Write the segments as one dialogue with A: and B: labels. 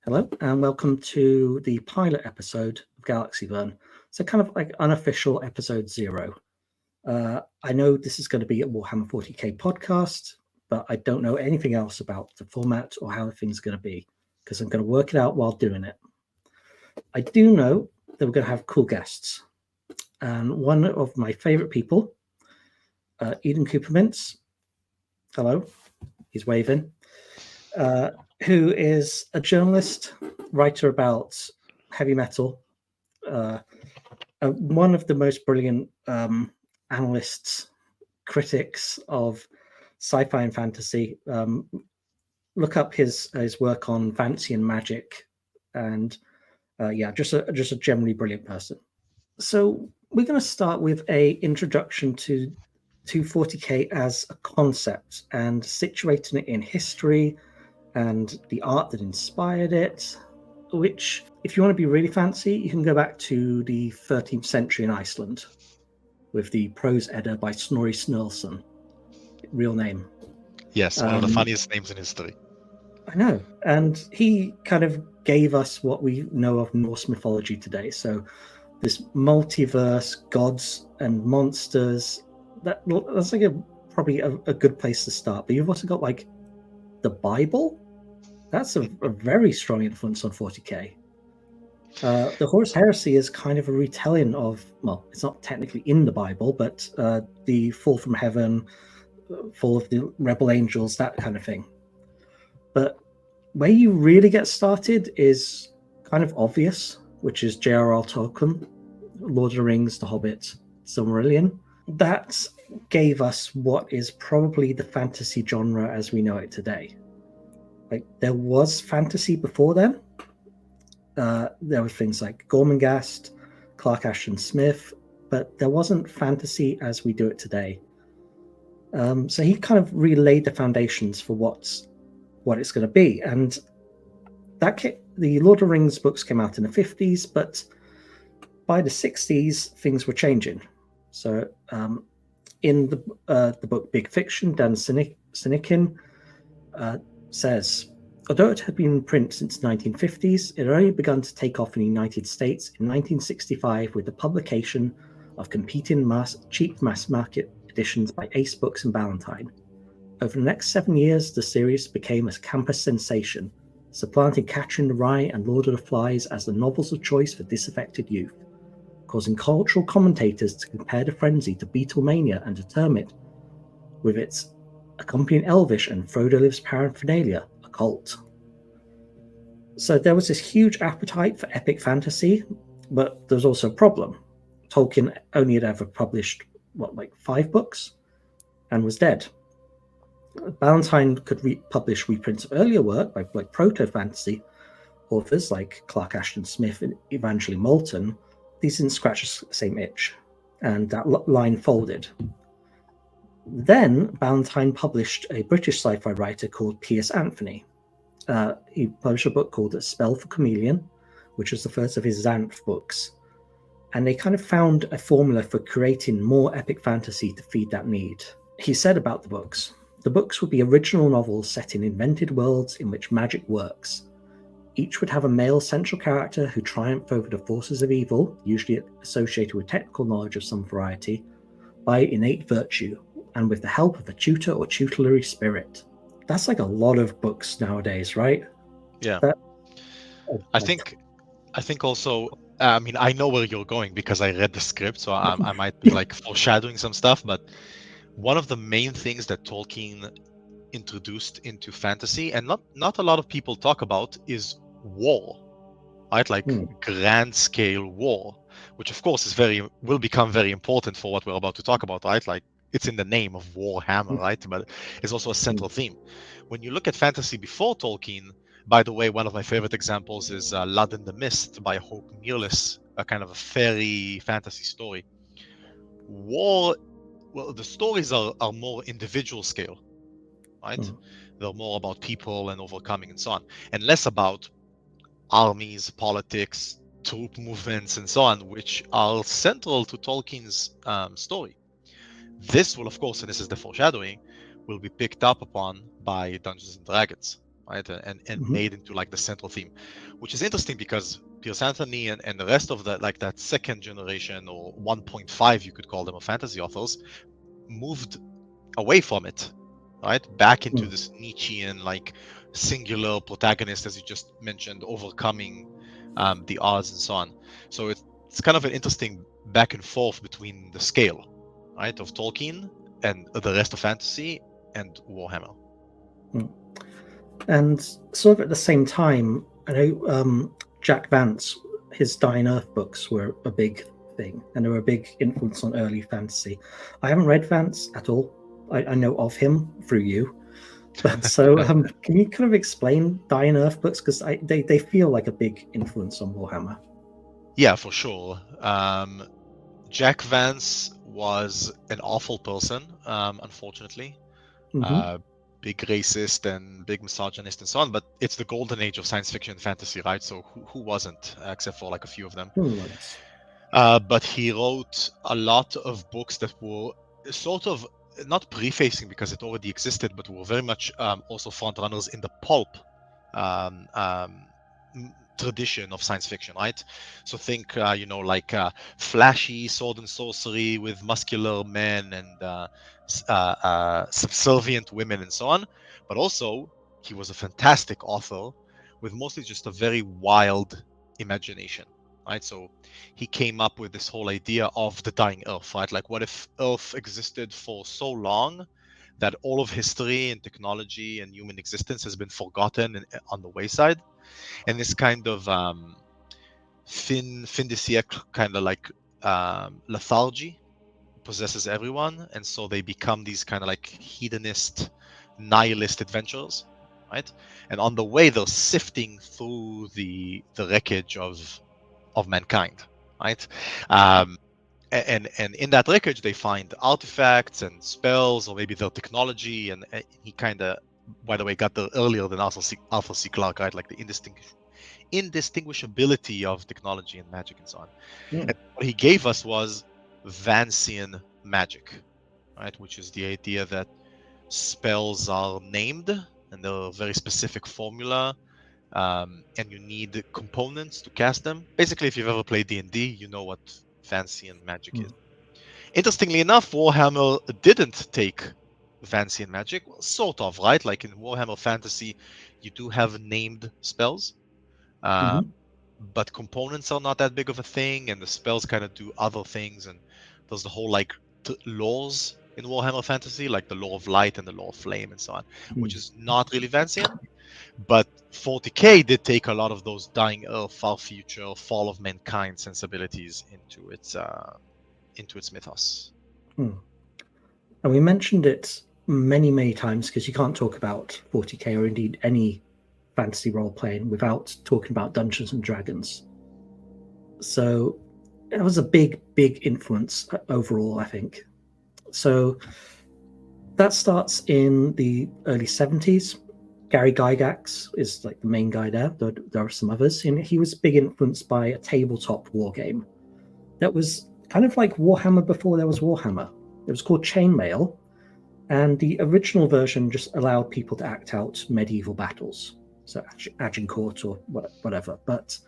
A: Hello, and welcome to the pilot episode of Galaxy Burn. So, kind of like unofficial episode 0. I know this is going to be a Warhammer 40k podcast, but I don't know anything else about the format or how things are going to be because I'm going to work it out while doing it. I do know that we're going to have cool guests, and one of my favorite people, Eden Coopermintz. Hello, he's waving. Who is a journalist, writer about heavy metal, one of the most brilliant analysts, critics of sci-fi and fantasy. Look up his work on fantasy and magic, and just a generally brilliant person. So we're going to start with a introduction to 40k as a concept and situating it in history and the art that inspired it, which, if you want to be really fancy, you can go back to the 13th century in Iceland with the prose Edda by Snorri Sturluson. Real name.
B: Yes, one of the funniest names in history.
A: I know. And he kind of gave us what we know of Norse mythology today. So this multiverse, gods and monsters, that's like probably a good place to start. But you've also got like the Bible. That's a very strong influence on 40k. The Horus Heresy is kind of a retelling of, well, it's not technically in the Bible, but the fall from heaven, fall of the rebel angels, that kind of thing. But where you really get started is kind of obvious, which is J.R.R. Tolkien, Lord of the Rings, The Hobbit, Silmarillion. That gave us what is probably the fantasy genre as we know it today. Like, there was fantasy before then. There were things like Gormenghast, Clark Ashton Smith, but there wasn't fantasy as we do it today. So he kind of relayed the foundations for what it's going to be. And the Lord of the Rings books came out in the 50s, but by the 60s, things were changing. So in the book Big Fiction, Dan Sinykin says, although it had been in print since the 1950s, it had only begun to take off in the United States in 1965 with the publication of competing cheap mass market editions by Ace Books and Ballantine. Over the next 7 years, the series became a campus sensation, supplanting Catcher in the Rye and Lord of the Flies as the novels of choice for disaffected youth, causing cultural commentators to compare the frenzy to Beatlemania and to term it, with its accompanying Elvish and Frodo Lives paraphernalia, a cult. So there was this huge appetite for epic fantasy, but there's also a problem. Tolkien only had ever published, 5 books, and was dead. Ballantine could publish reprints of earlier work by proto-fantasy authors like Clark Ashton Smith and Evangeline Moulton. These didn't scratch the same itch, and that line folded. Then Ballantine published a British sci-fi writer called Piers Anthony. He published a book called A Spell for Chameleon, which was the first of his Xanth books. And they kind of found a formula for creating more epic fantasy to feed that need. He said about the books would be original novels set in invented worlds in which magic works. Each would have a male central character who triumphed over the forces of evil, usually associated with technical knowledge of some variety, by innate virtue, and with the help of a tutor or tutelary spirit. That's like a lot of books nowadays, right?
B: Yeah. I think also, I know where you're going because I read the script, so I might be like foreshadowing some stuff, but one of the main things that Tolkien introduced into fantasy, and not a lot of people talk about, is war, right? Like grand scale war, which of course will become very important for what we're about to talk about, right? Like, it's in the name of Warhammer, right? But it's also a central theme. When you look at fantasy before Tolkien, by the way, one of my favorite examples is Lad and the Mist by Hope Mearless, a kind of a fairy fantasy story. War, well, the stories are more individual scale, right? They're more about people and overcoming and so on, and less about armies, politics, troop movements, and so on, which are central to Tolkien's story. This will, of course, and this is the foreshadowing, will be picked up upon by Dungeons and Dragons. right? And
A: Mhm.
B: made into like the central theme, which is interesting because Piers Anthony and the rest of that second generation or 1.5, you could call them, of fantasy authors, moved away from it, right? Back into
A: Mm.
B: this Nietzschean like singular protagonist, as you just mentioned, overcoming the odds and so on. So it's kind of an interesting back and forth between the scale, right, of Tolkien and the rest of fantasy and Warhammer.
A: And sort of at the same time, I know Jack Vance, his Dying Earth books were a big thing, and they were a big influence on early fantasy. I haven't read Vance at all. I know of him through you. But so, can you kind of explain Dying Earth books? Because they feel like a big influence on Warhammer.
B: Yeah, for sure. Jack Vance was an awful person, unfortunately.
A: Mm-hmm.
B: Big racist and big misogynist and so on. But it's the golden age of science fiction and fantasy, right? So who wasn't, except for like a few of them. But he wrote a lot of books that were sort of not prefacing because it already existed, but were very much also front runners in the pulp um, um, tradition of science fiction, right? So think, flashy sword and sorcery with muscular men and subservient women and so on. But also, he was a fantastic author with mostly just a very wild imagination, right? So he came up with this whole idea of the dying Earth, right? Like, what if Earth existed for so long that all of history and technology and human existence has been forgotten and on the wayside? And this kind of fin de siècle kind of like lethargy possesses everyone, and so they become these kind of like hedonist, nihilist adventurers, right? And on the way, they're sifting through the wreckage of mankind, right? And in that wreckage, they find artifacts and spells, or maybe their technology. And he kind of, by the way, got there earlier than Arthur C. Clarke, right? Like the indistinguishability of technology and magic and so on.
A: Mm.
B: And what he gave us was Vancian magic, right? Which is the idea that spells are named and they're a very specific formula, and you need components to cast them. Basically, if you've ever played D&D, you know what Vancian magic is. Interestingly enough, Warhammer didn't take Vancian magic. Well, sort of, right? Like in Warhammer Fantasy, you do have named spells. Uh,
A: Mm-hmm.
B: but components are not that big of a thing, and the spells kind of do other things. And there's the whole like laws in Warhammer Fantasy, like the law of light and the law of flame and so on, which is not really Vancian. But 40K did take a lot of those dying Earth, far future, fall of mankind sensibilities into its mythos.
A: Mm. And we mentioned it many, many times because you can't talk about 40K or indeed any fantasy role playing without talking about Dungeons and Dragons. So it was a big, big influence overall, I think. So that starts in the early 70s. Gary Gygax is like the main guy there. There are some others. And he was big influenced by a tabletop war game that was kind of like Warhammer before there was Warhammer. It was called Chainmail, and the original version just allowed people to act out medieval battles, so Agincourt or whatever. But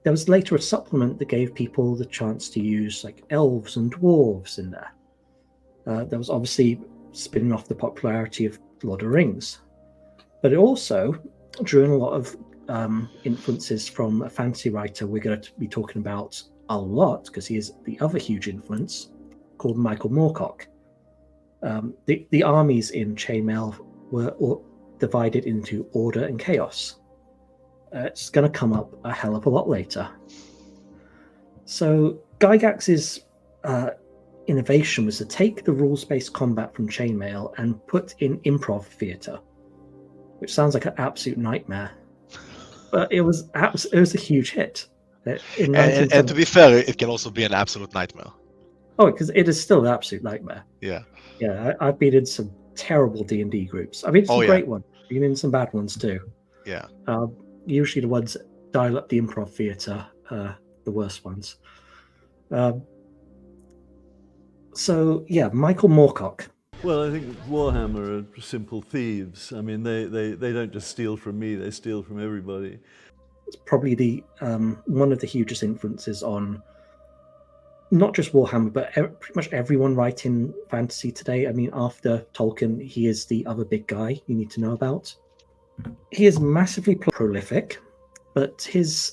A: there was later a supplement that gave people the chance to use like elves and dwarves in there. There was obviously spinning off the popularity of Lord of the Rings, but it also drew in a lot of influences from a fantasy writer we're going to be talking about a lot because he is the other huge influence, called Michael Moorcock. The armies in Chainmail were divided into order and chaos. It's going to come up a hell of a lot later. So Gygax's innovation was to take the rules-based combat from Chainmail and put in improv theatre, which sounds like an absolute nightmare, but it was a huge hit. In
B: And to be fair, it can also be an absolute nightmare.
A: Oh, because it is still an absolute nightmare.
B: Yeah.
A: Yeah, I've been in some terrible D&D groups. I've been in some great ones. I've been in some bad ones too.
B: Yeah.
A: Usually the ones that dial up the improv theatre, the worst ones. So yeah, Michael Moorcock.
C: Well, I think Warhammer are simple thieves. I mean, they don't just steal from me; they steal from everybody.
A: It's probably the one of the hugest influences on not just Warhammer, but pretty much everyone writing fantasy today. I mean, after Tolkien, he is the other big guy you need to know about. He is massively prolific, but his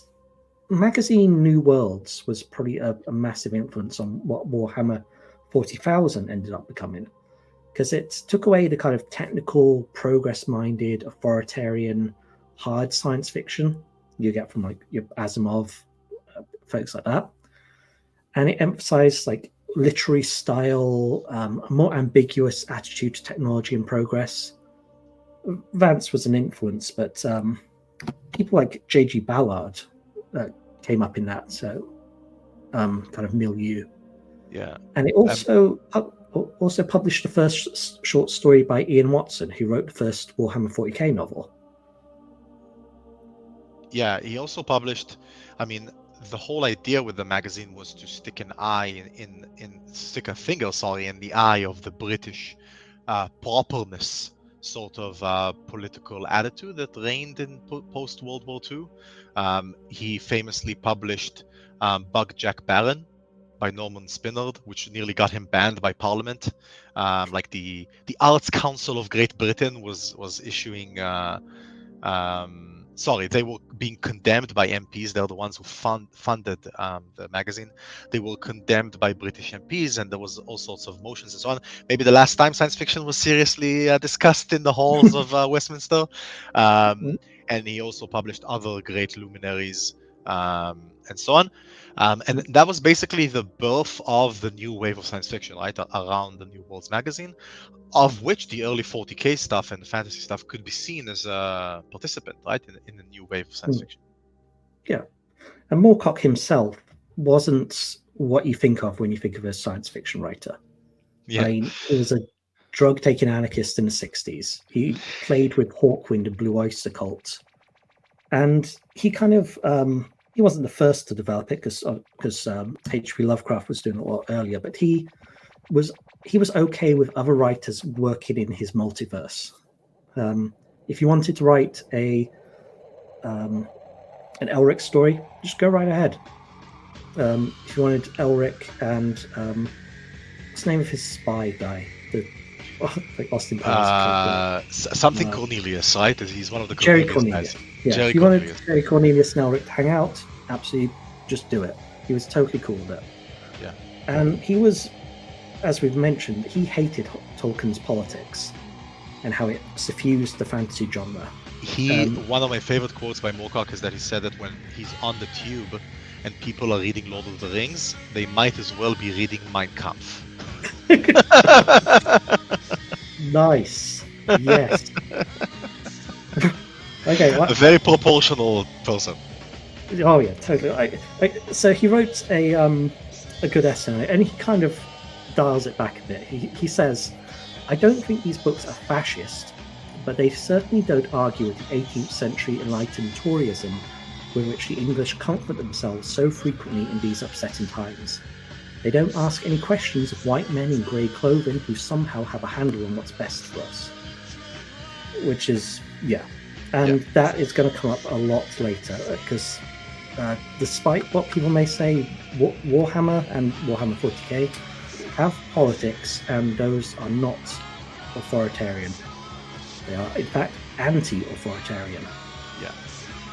A: magazine New Worlds was probably a massive influence on what Warhammer 40,000 ended up becoming, because it took away the kind of technical, progress-minded, authoritarian, hard science fiction you get from like your Asimov, folks like that, and it emphasized like literary style, a more ambiguous attitude to technology and progress. Vance was an influence, but people like J.G. Ballard came up in that kind of milieu.
B: Yeah,
A: and it also published the first short story by Ian Watson, who wrote the first Warhammer 40k novel.
B: Yeah, he also published. I mean, the whole idea with the magazine was to stick an eye stick a finger, in the eye of the British properness sort of political attitude that reigned in post World War II. He famously published Bug Jack Baron by Norman Spinnard, which nearly got him banned by Parliament. Like the Arts Council of Great Britain was issuing. They were being condemned by MPs. They're the ones who funded the magazine. They were condemned by British MPs, and there was all sorts of motions and so on. Maybe the last time science fiction was seriously discussed in the halls of Westminster. And he also published other great luminaries and so on. And that was basically the birth of the new wave of science fiction, right, around the New Worlds magazine, of which the early 40k stuff and fantasy stuff could be seen as a participant, right, in the new wave of science fiction.
A: Yeah, and Moorcock himself wasn't what you think of when you think of a science fiction writer.
B: Yeah.
A: I mean, he was a drug-taking anarchist in the 60s. He played with Hawkwind and Blue Oyster Cult, and he kind of he wasn't the first to develop it because H.P. Lovecraft was doing it a lot earlier, but he was okay with other writers working in his multiverse. If you wanted to write an Elric story, just go right ahead. If you wanted Elric and what's the name of his spy guy? Like Austin Powers.
B: Something Cornelius, right? He's one of the
A: Jerry Cornelius. Yeah, if you wanted Jerry Cornelius and Elric to hang out, absolutely just do it. He was totally cool with it.
B: Yeah.
A: And he was, as we've mentioned, he hated Tolkien's politics and how it suffused the fantasy genre.
B: One of my favorite quotes by Moorcock is that he said that when he's on the tube and people are reading Lord of the Rings, they might as well be reading Mein Kampf.
A: Nice. Yes. Okay.
B: A very proportional person.
A: Oh yeah, totally. So he wrote a good essay on it, and he kind of dials it back a bit. He says, "I don't think these books are fascist, but they certainly don't argue with the 18th century enlightened Toryism with which the English comfort themselves so frequently in these upsetting times. They don't ask any questions of white men in grey clothing who somehow have a handle on what's best for us." Which is, that is going to come up a lot later, because despite what people may say, Warhammer and Warhammer 40k have politics, and those are not authoritarian. They are, in fact, anti-authoritarian.
B: Yeah.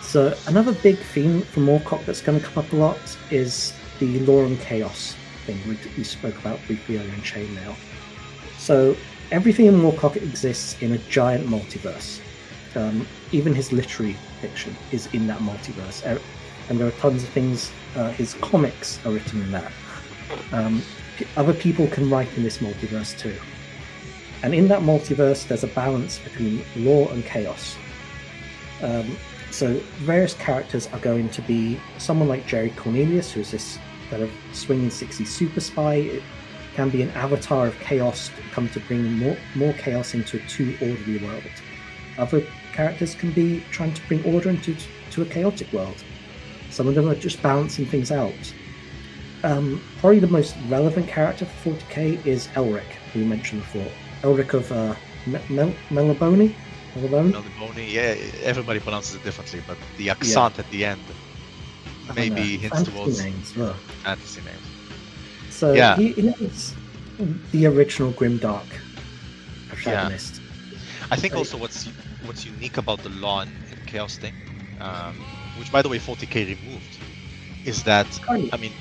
A: So another big theme from Moorcock that's going to come up a lot is the law and chaos thing we spoke about briefly earlier in Chainmail. So everything in Moorcock exists in a giant multiverse. Even his literary fiction is in that multiverse, and there are tons of things. His comics are written in that. Other people can write in this multiverse too. And in that multiverse, there's a balance between law and chaos. So various characters are going to be someone like Jerry Cornelius, who's this kind of swinging 60s super spy. It can be an avatar of chaos, come to bring more chaos into a too orderly world. Other characters can be trying to bring order into a chaotic world. Some of them are just balancing things out. Probably the most relevant character for 40k is Elric, who we mentioned before. Elric of Melibone.
B: Melibone, yeah, everybody pronounces it differently, but the accent at the end maybe hints
A: fantasy
B: towards
A: names.
B: fantasy names.
A: So
B: Yeah.
A: he is the original grimdark protagonist.
B: I think also what's unique about the law and chaos thing, which by the way 40k removed, is that I mean,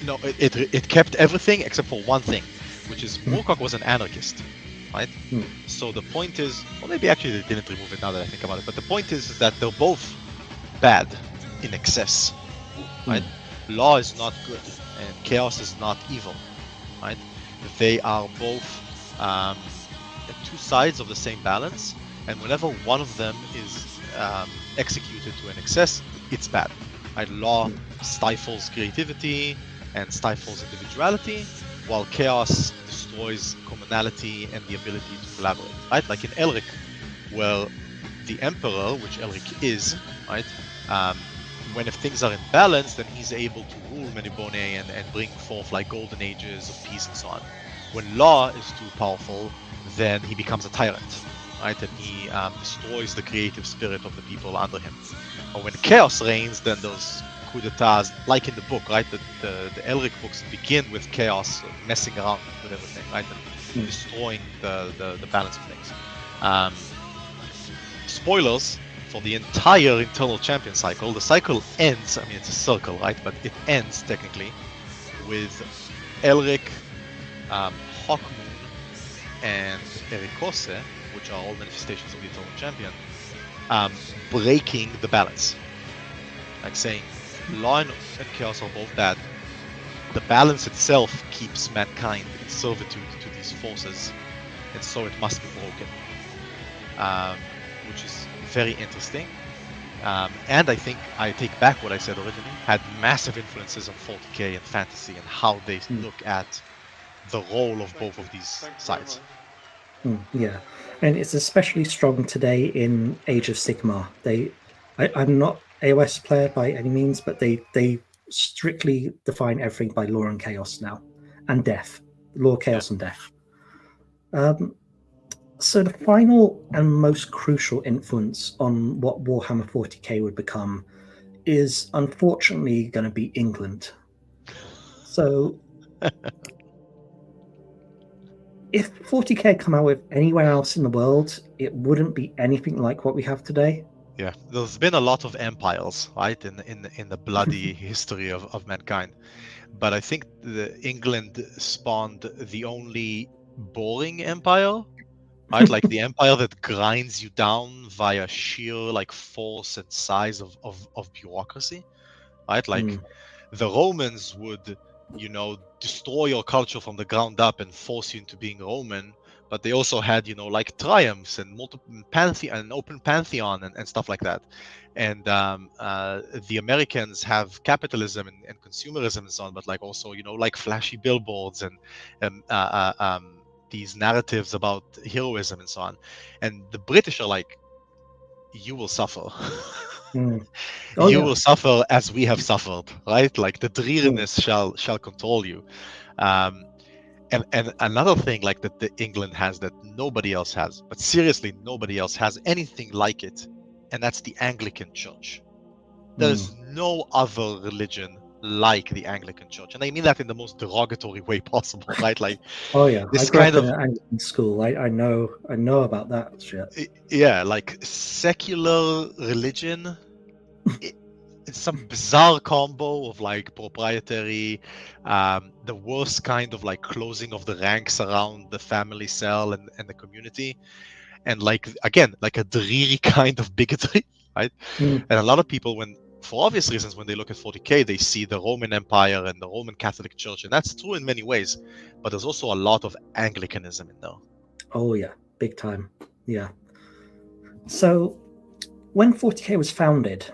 B: no, it kept everything except for one thing, which is Moorcock was an anarchist, right? So the point is, well, maybe actually they didn't remove it now that I think about it, but the point is that they're both bad in excess, right? Law is not good and chaos is not evil, right? They are both two sides of the same balance, and whenever one of them is executed to an excess, it's bad. Right? Law stifles creativity and stifles individuality, while chaos destroys commonality and the ability to collaborate. Right? Like in Elric, where the Emperor, which Elric is, right? When if things are in balance, then he's able to rule Melibone and bring forth like golden ages of peace and so on. When law is too powerful, then he becomes a tyrant, right? And he destroys the creative spirit of the people under him. Or when chaos reigns, then those coup d'etats, like in the book, right? The Elric books begin with chaos messing around with everything, right? And destroying the balance of things. Spoilers for the entire internal champion cycle. The cycle ends, I mean, it's a circle, right? But it ends technically with Elric, Hawkmoon, and Erikose, which are all manifestations of the Eternal Champion, breaking the balance. Like saying, law and chaos are both bad. The balance itself keeps mankind in servitude to these forces, and so it must be broken. Which is very interesting. And I think I take back what I said originally, had massive influences on 40k and fantasy and how they look at the role of both of these sides.
A: Yeah, and it's especially strong today in Age of Sigmar. I'm not AOS player by any means, but they strictly define everything by law and chaos now, and death, law, chaos, and death. So the final and most crucial influence on what Warhammer 40k would become is unfortunately going to be England. So if 40k come out with anywhere else in the world, it wouldn't be anything like what we have today.
B: Yeah, there's been a lot of empires, right, in the bloody history of mankind. But I think England spawned the only boring empire, right? Like the empire that grinds you down via sheer like force and size of bureaucracy, right? Like the Romans would, destroy your culture from the ground up and force you into being Roman. But they also had, like triumphs and multiple an open pantheon and stuff like that. And the Americans have capitalism and consumerism and so on, but like also, like flashy billboards and these narratives about heroism and so on. And the British are like, you will suffer. You will suffer as we have suffered, right? Like the dreariness shall control you. And another thing like that the England has that nobody else has, but seriously nobody else has anything like it, and that's the Anglican Church. There's no other religion like the Anglican Church, and I mean that in the most derogatory way possible, right? Like,
A: this kind of an Anglican school. I know about that shit.
B: Yeah, like secular religion. It's some bizarre combo of like proprietary, the worst kind of like closing of the ranks around the family cell and the community, and like again like a dreary kind of bigotry, right? And a lot of people, for obvious reasons, when they look at 40k, they see the Roman Empire and the Roman Catholic Church, and that's true in many ways, but there's also a lot of Anglicanism in there.
A: Oh yeah, big time. Yeah. So when 40k was founded,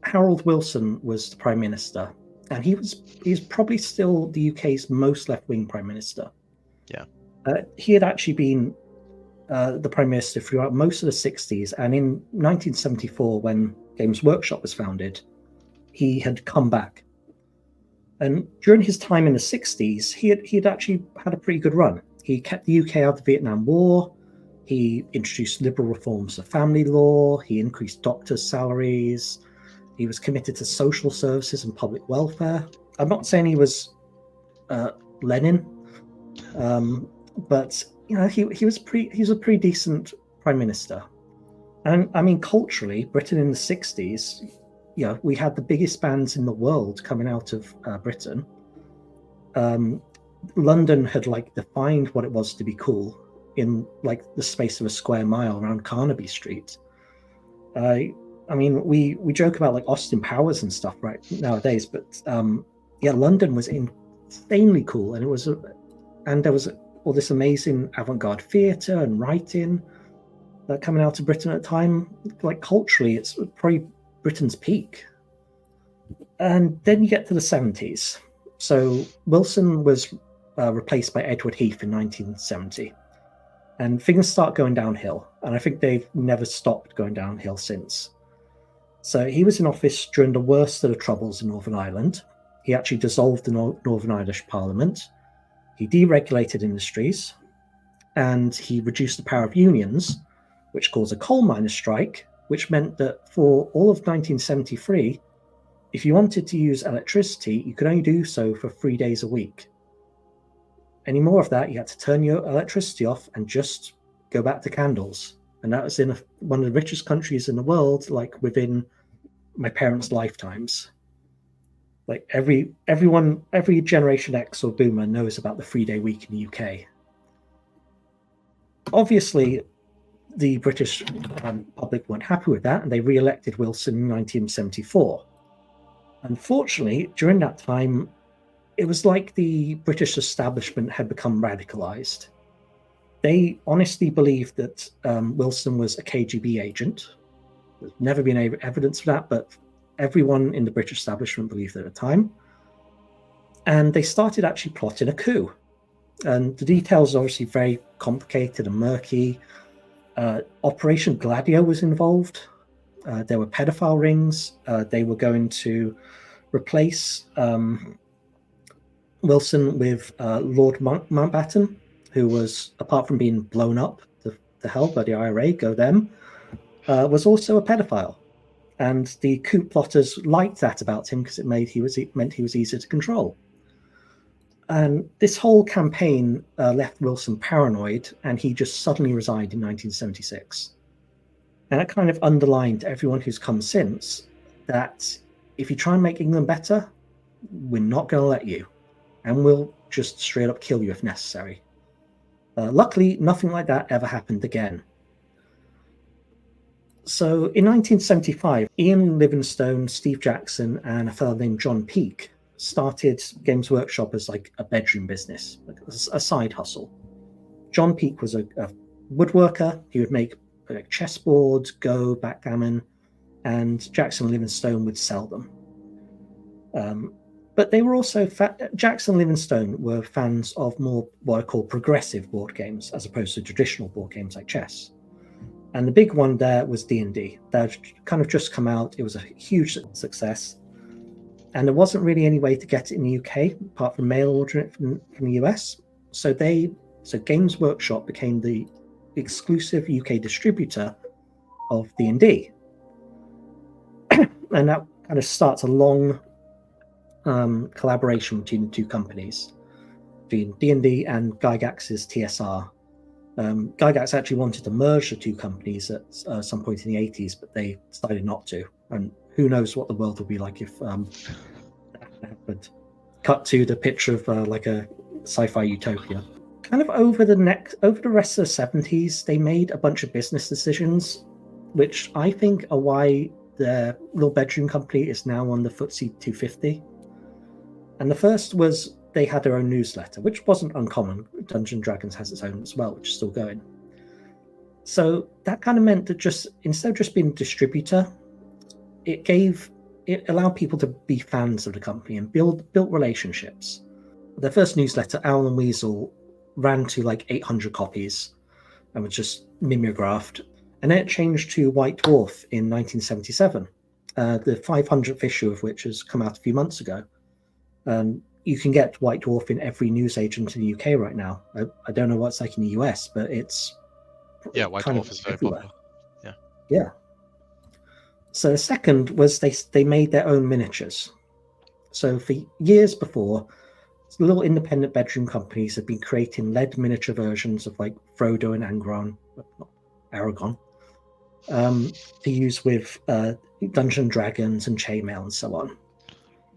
A: Harold Wilson was the Prime Minister, and he's probably still the UK's most left-wing Prime Minister.
B: Yeah.
A: He had actually been the Prime Minister throughout most of the 60s, and in 1974, when Games Workshop was founded, he had come back. And during his time in the 60s, he had actually had a pretty good run. He kept the UK out of the Vietnam War. He introduced liberal reforms of family law. He increased doctors' salaries. He was committed to social services and public welfare. I'm not saying he was Lenin, but he was a pretty decent prime minister. And I mean, culturally, Britain in the 60s, we had the biggest bands in the world coming out of Britain. London had defined what it was to be cool in the space of a square mile around Carnaby Street. I mean, we joke about Austin Powers and stuff right nowadays, but London was insanely cool, and there was all this amazing avant-garde theatre and writing coming out of Britain at the time. Culturally, it's probably Britain's peak. And then you get to the 70s. So Wilson was replaced by Edward Heath in 1970. And things start going downhill. And I think they've never stopped going downhill since. So he was in office during the worst of the troubles in Northern Ireland. He actually dissolved the Northern Irish Parliament. He deregulated industries. And he reduced the power of unions, which caused a coal miners' strike, which meant that for all of 1973, if you wanted to use electricity, you could only do so for 3 days a week. Any more of that, you had to turn your electricity off and just go back to candles. And that was in one of the richest countries in the world, within my parents' lifetimes. Every Generation X or Boomer knows about the 3-day week in the UK. Obviously, the British public weren't happy with that, and they re-elected Wilson in 1974. Unfortunately, during that time, it was like the British establishment had become radicalized. They honestly believed that Wilson was a KGB agent. There's never been evidence for that, but everyone in the British establishment believed it at the time. And they started actually plotting a coup. And the details are obviously very complicated and murky. Operation Gladio was involved. There were pedophile rings. They were going to replace Wilson with Lord Mountbatten, who was, apart from being blown up to hell by the IRA, go them, was also a pedophile. And the coup plotters liked that about him because it meant he was easier to control. And this whole campaign left Wilson paranoid, and he just suddenly resigned in 1976. And that kind of underlined to everyone who's come since that if you try and make England better, we're not going to let you. And we'll just straight up kill you if necessary. Luckily, nothing like that ever happened again. So in 1975, Ian Livingstone, Steve Jackson, and a fellow named John Peake started Games Workshop as a bedroom business, a side hustle. John Peake was a woodworker. He would make chessboards, Go, backgammon, and Jackson and Livingstone would sell them. But they were also, Jackson and Livingstone were fans of more what I call progressive board games, as opposed to traditional board games like chess. And the big one there was D&D. That had kind of just come out. It was a huge success. And there wasn't really any way to get it in the UK, apart from mail ordering it from the US. So Games Workshop became the exclusive UK distributor of D&D. And that kind of starts a long collaboration between the two companies, between D&D and Gygax's TSR. Gygax actually wanted to merge the two companies at some point in the 80s, but they decided not to. And who knows what the world will be like if that happened. Cut to the picture of a sci-fi utopia. Kind of over the rest of the 70s, they made a bunch of business decisions, which I think are why their little bedroom company is now on the FTSE 250. And the first was they had their own newsletter, which wasn't uncommon. Dungeons & Dragons has its own as well, which is still going. So that kind of meant that instead of just being a distributor, it allowed people to be fans of the company and built relationships. Their first newsletter, Owl and Weasel, ran to 800 copies and was just mimeographed. And then it changed to White Dwarf in 1977, the 500th issue of which has come out a few months ago. you can get White Dwarf in every newsagent in the UK right now. I don't know what it's like in the US, but it's
B: White
A: kind
B: Dwarf
A: of
B: is very
A: everywhere.
B: popular.
A: Yeah. So the second was they made their own miniatures. So for years before, little independent bedroom companies have been creating lead miniature versions of like Frodo and Aragon, to use with Dungeon Dragons and Chainmail and so on.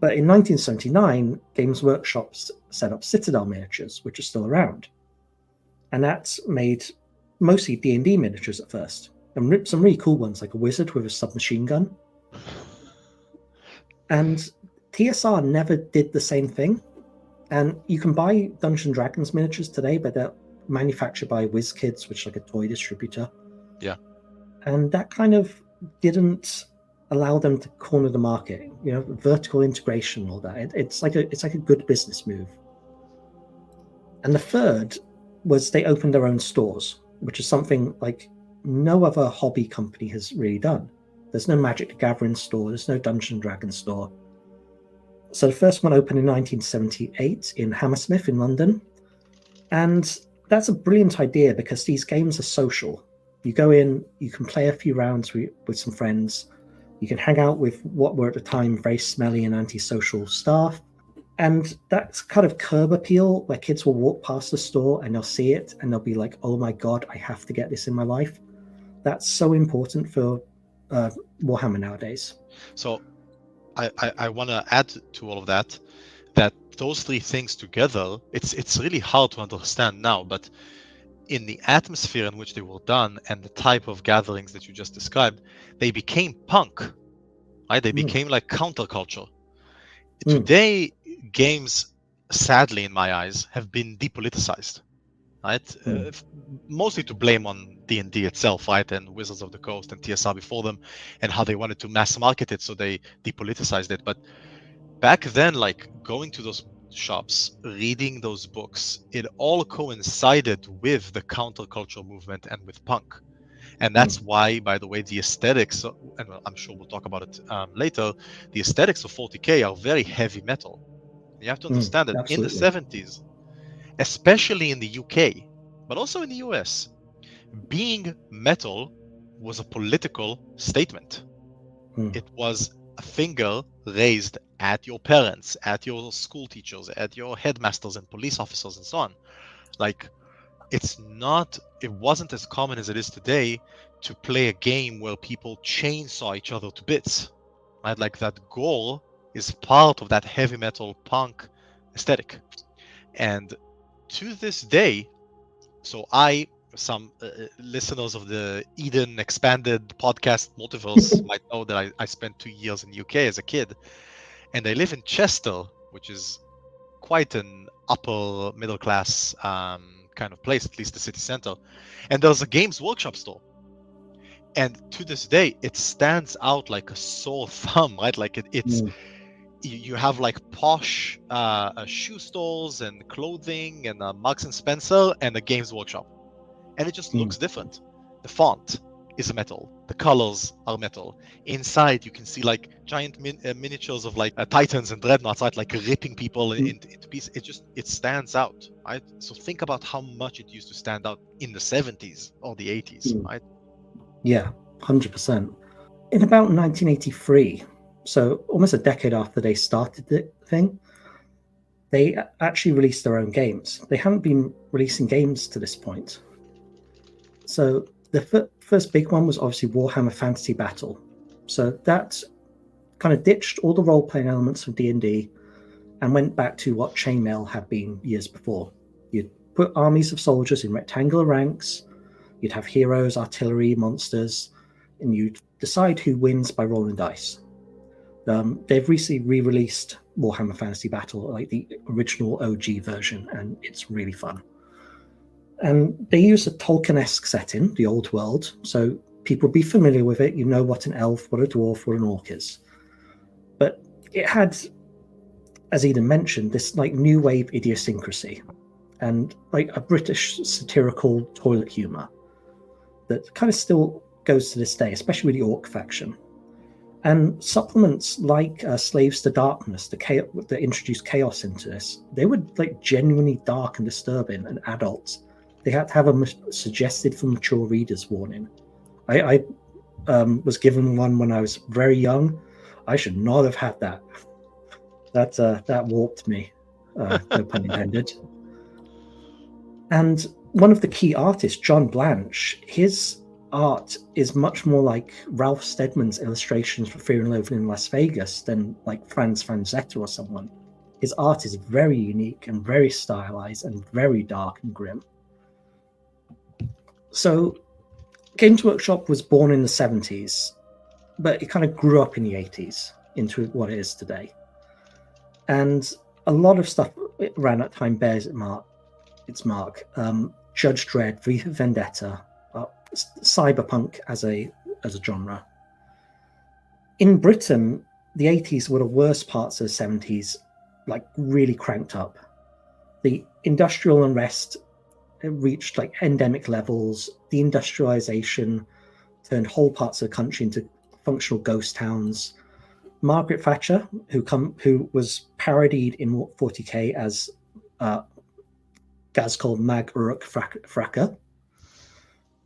A: But in 1979, Games Workshop set up Citadel miniatures, which are still around, and that's made mostly D&D miniatures at first, and some really cool ones like a wizard with a submachine gun. And TSR never did the same thing. And you can buy Dungeons & Dragons miniatures today, but they're manufactured by WizKids, which is like a toy distributor.
B: Yeah.
A: And that kind of didn't allow them to corner the market. You know, vertical integration and all that. It's like a good business move. And the third was they opened their own stores, which is something like no other hobby company has really done. There's no Magic the Gathering store. There's no Dungeons & Dragons store. So the first one opened in 1978 in Hammersmith in London. And that's a brilliant idea because these games are social. You go in, you can play a few rounds with some friends. You can hang out with what were at the time very smelly and antisocial staff. And that's kind of curb appeal where kids will walk past the store and they'll see it and they'll be like, oh my God, I have to get this in my life. That's so important for Warhammer nowadays.
B: So I want to add to all of that those three things together, it's really hard to understand now, but in the atmosphere in which they were done and the type of gatherings that you just described, they became punk, right? They became like counterculture. Today, games, sadly, in my eyes, have been depoliticized, right? Mostly to blame on D&D itself, right? And Wizards of the Coast and TSR before them, and how they wanted to mass market it, so they depoliticized it. But back then, like going to those shops, reading those books, it all coincided with the counterculture movement and with punk. And that's why, by the way, the aesthetics, and I'm sure we'll talk about it later, the aesthetics of 40K are very heavy metal. You have to understand that in the 70s, especially in the UK, but also in the US, being metal was a political statement. It was a finger raised at your parents, at your school teachers, at your headmasters and police officers and so on. Like, it wasn't as common as it is today to play a game where people chainsaw each other to bits, right? Like that gore is part of that heavy metal punk aesthetic. And to this day, so some listeners of the Eden Expanded podcast Multiverse might know that I spent 2 years in the UK as a kid, and I live in Chester, which is quite an upper middle class kind of place, at least the city center. And there's a Games Workshop store. And to this day, it stands out like a sore thumb, right? Like it's you have like posh shoe stores and clothing and Marks and Spencer and a Games Workshop. And it just looks different. The font is metal. The colors are metal. Inside, you can see like giant miniatures of like titans and dreadnoughts, right? Like ripping people into pieces. It stands out, right? So think about how much it used to stand out in the 70s or the 80s, right?
A: Yeah, 100%. In about 1983, so almost a decade after they started the thing, they actually released their own games. They hadn't been releasing games to this point. So the first big one was obviously Warhammer Fantasy Battle. So that kind of ditched all the role-playing elements of D&D and went back to what Chainmail had been years before. You'd put armies of soldiers in rectangular ranks, you'd have heroes, artillery, monsters, and you'd decide who wins by rolling dice. They've recently re-released Warhammer Fantasy Battle, like the original OG version, and it's really fun. And they use a Tolkien-esque setting, the old world, so people would be familiar with it. You know what an elf, what a dwarf, what an orc is. But it had, as Eden mentioned, this like new wave idiosyncrasy and like a British satirical toilet humor that kind of still goes to this day, especially with the orc faction. And supplements like Slaves to Darkness, that introduced chaos into this, they were like genuinely dark and disturbing, and adults. They had to have a suggested for mature readers warning. I was given one when I was very young. I should not have had that. That warped me, no pun intended. And one of the key artists, John Blanche, his art is much more like Ralph Steadman's illustrations for Fear and Loathing in Las Vegas than like Franz Frazetta or someone. His art is very unique and very stylized and very dark and grim. So Games Workshop was born in the 70s, but it kind of grew up in the 80s into what it is today. And a lot of stuff around that time bears its mark. Judge Dredd, V for Vendetta, cyberpunk as a genre. In Britain, the 80s were the worst parts of the 70s, like really cranked up. The industrial unrest reached like endemic levels. The industrialization turned whole parts of the country into functional ghost towns. Margaret Thatcher, who was parodied in 40k as guys called Mag Uruk Fracker,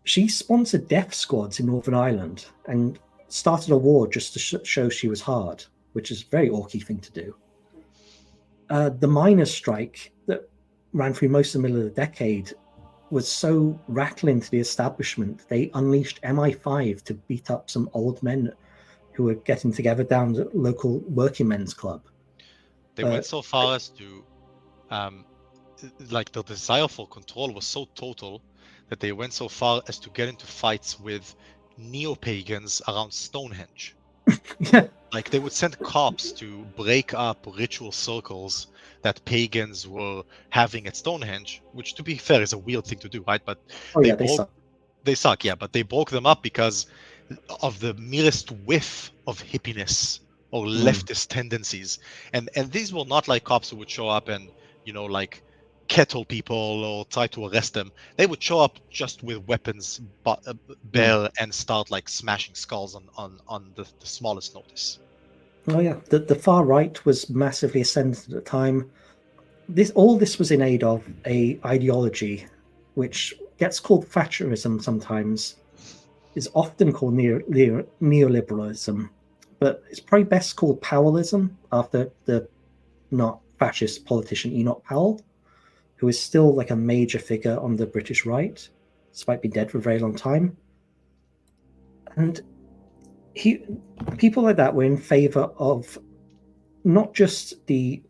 A: she sponsored death squads in Northern Ireland and started a war just to show she was hard, which is a very orky thing to do. The miners' strike that ran through most of the middle of the decade was so rattling to the establishment, they unleashed MI5 to beat up some old men who were getting together down at the local working men's club.
B: They went so far as to, like the desire for control was so total that they went so far as to get into fights with neo-pagans around Stonehenge.
A: Yeah.
B: Like they would send cops to break up ritual circles that pagans were having at Stonehenge, which to be fair is a weird thing to do, right? But they suck, yeah, but they broke them up because of the merest whiff of hippiness or leftist tendencies. And these were not like cops who would show up and, like kettle people or try to arrest them. They would show up just with weapons bare and start like smashing skulls on the smallest notice.
A: Oh yeah, the far right was massively ascendant at the time. All this was in aid of a ideology which gets called Thatcherism sometimes, is often called neoliberalism, but it's probably best called Powellism after the not fascist politician Enoch Powell, who is still like a major figure on the British right, despite being dead for a very long time. And people like that were in favor of not just the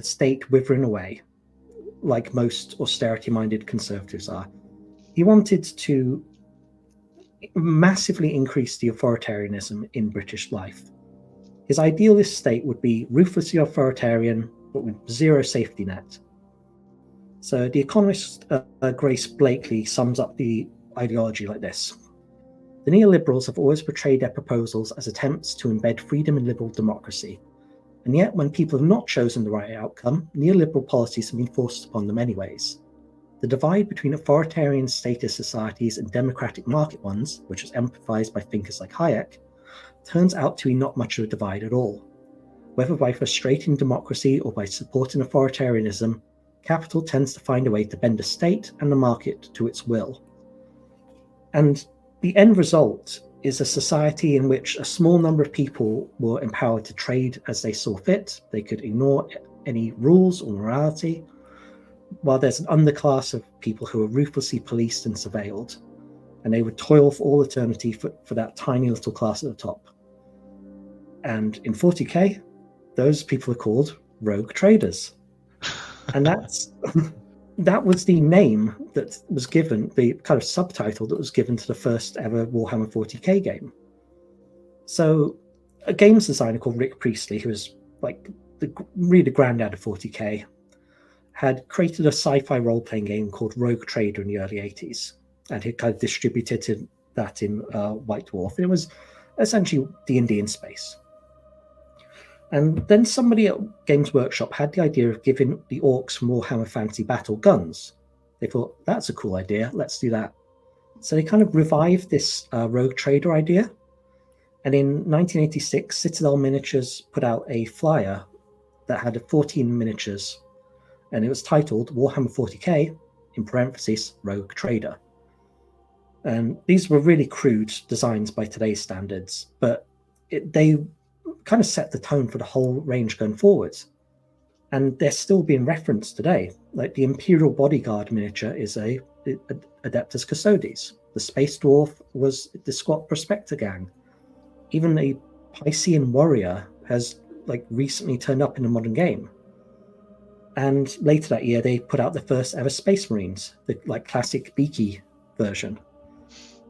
A: state withering away, like most austerity-minded conservatives are. He wanted to massively increase the authoritarianism in British life. His idealist state would be ruthlessly authoritarian, but with zero safety net. So the economist Grace Blakely sums up the ideology like this. The neoliberals have always portrayed their proposals as attempts to embed freedom in liberal democracy. And yet, when people have not chosen the right outcome, neoliberal policies have been forced upon them anyways. The divide between authoritarian statist societies and democratic market ones, which is empathized by thinkers like Hayek, turns out to be not much of a divide at all. Whether by frustrating democracy or by supporting authoritarianism, capital tends to find a way to bend the state and the market to its will. And the end result is a society in which a small number of people were empowered to trade as they saw fit. They could ignore any rules or morality, while there's an underclass of people who are ruthlessly policed and surveilled, and they would toil for all eternity for that tiny little class at the top. And in 40k, those people are called rogue traders. And that was the name that was given, the kind of subtitle that was given to the first ever Warhammer 40k game. So a games designer called Rick Priestley, who was like really the granddad of 40k, had created a sci-fi role-playing game called Rogue Trader in the early 80s, and he kind of distributed that in White Dwarf. It was essentially D&D in space. And then somebody at Games Workshop had the idea of giving the orcs from Warhammer Fantasy Battle guns. They thought, that's a cool idea, let's do that. So they kind of revived this Rogue Trader idea, And in 1986, Citadel Miniatures put out a flyer that had 14 miniatures, and it was titled Warhammer 40k, in parentheses, Rogue Trader. And these were really crude designs by today's standards, but they kind of set the tone for the whole range going forwards. And they're still being referenced today. Like the Imperial Bodyguard miniature is a Adeptus Custodes. The Space Dwarf was the Squat Prospector Gang. Even a Piscean Warrior has like recently turned up in a modern game. And later that year, they put out the first ever Space Marines, the like classic Beaky version.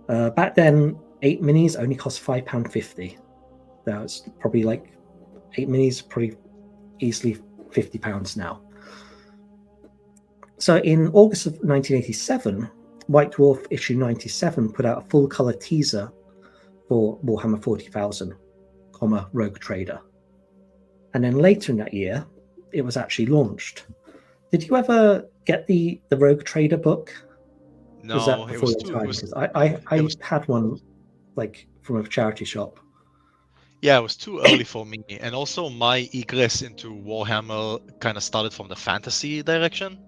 A: Back then, 8 minis only cost £5.50. That was probably like 8 minis, probably easily £50 now. So in August of 1987, White Dwarf issue 97 put out a full color teaser for Warhammer 40,000, Rogue Trader. And then later in that year, it was actually launched. Did you ever get the Rogue Trader book?
B: No,
A: was that before your time? Because I had one like from a charity shop.
B: Yeah, it was too early for me. And also my egress into Warhammer kind of started from the fantasy direction.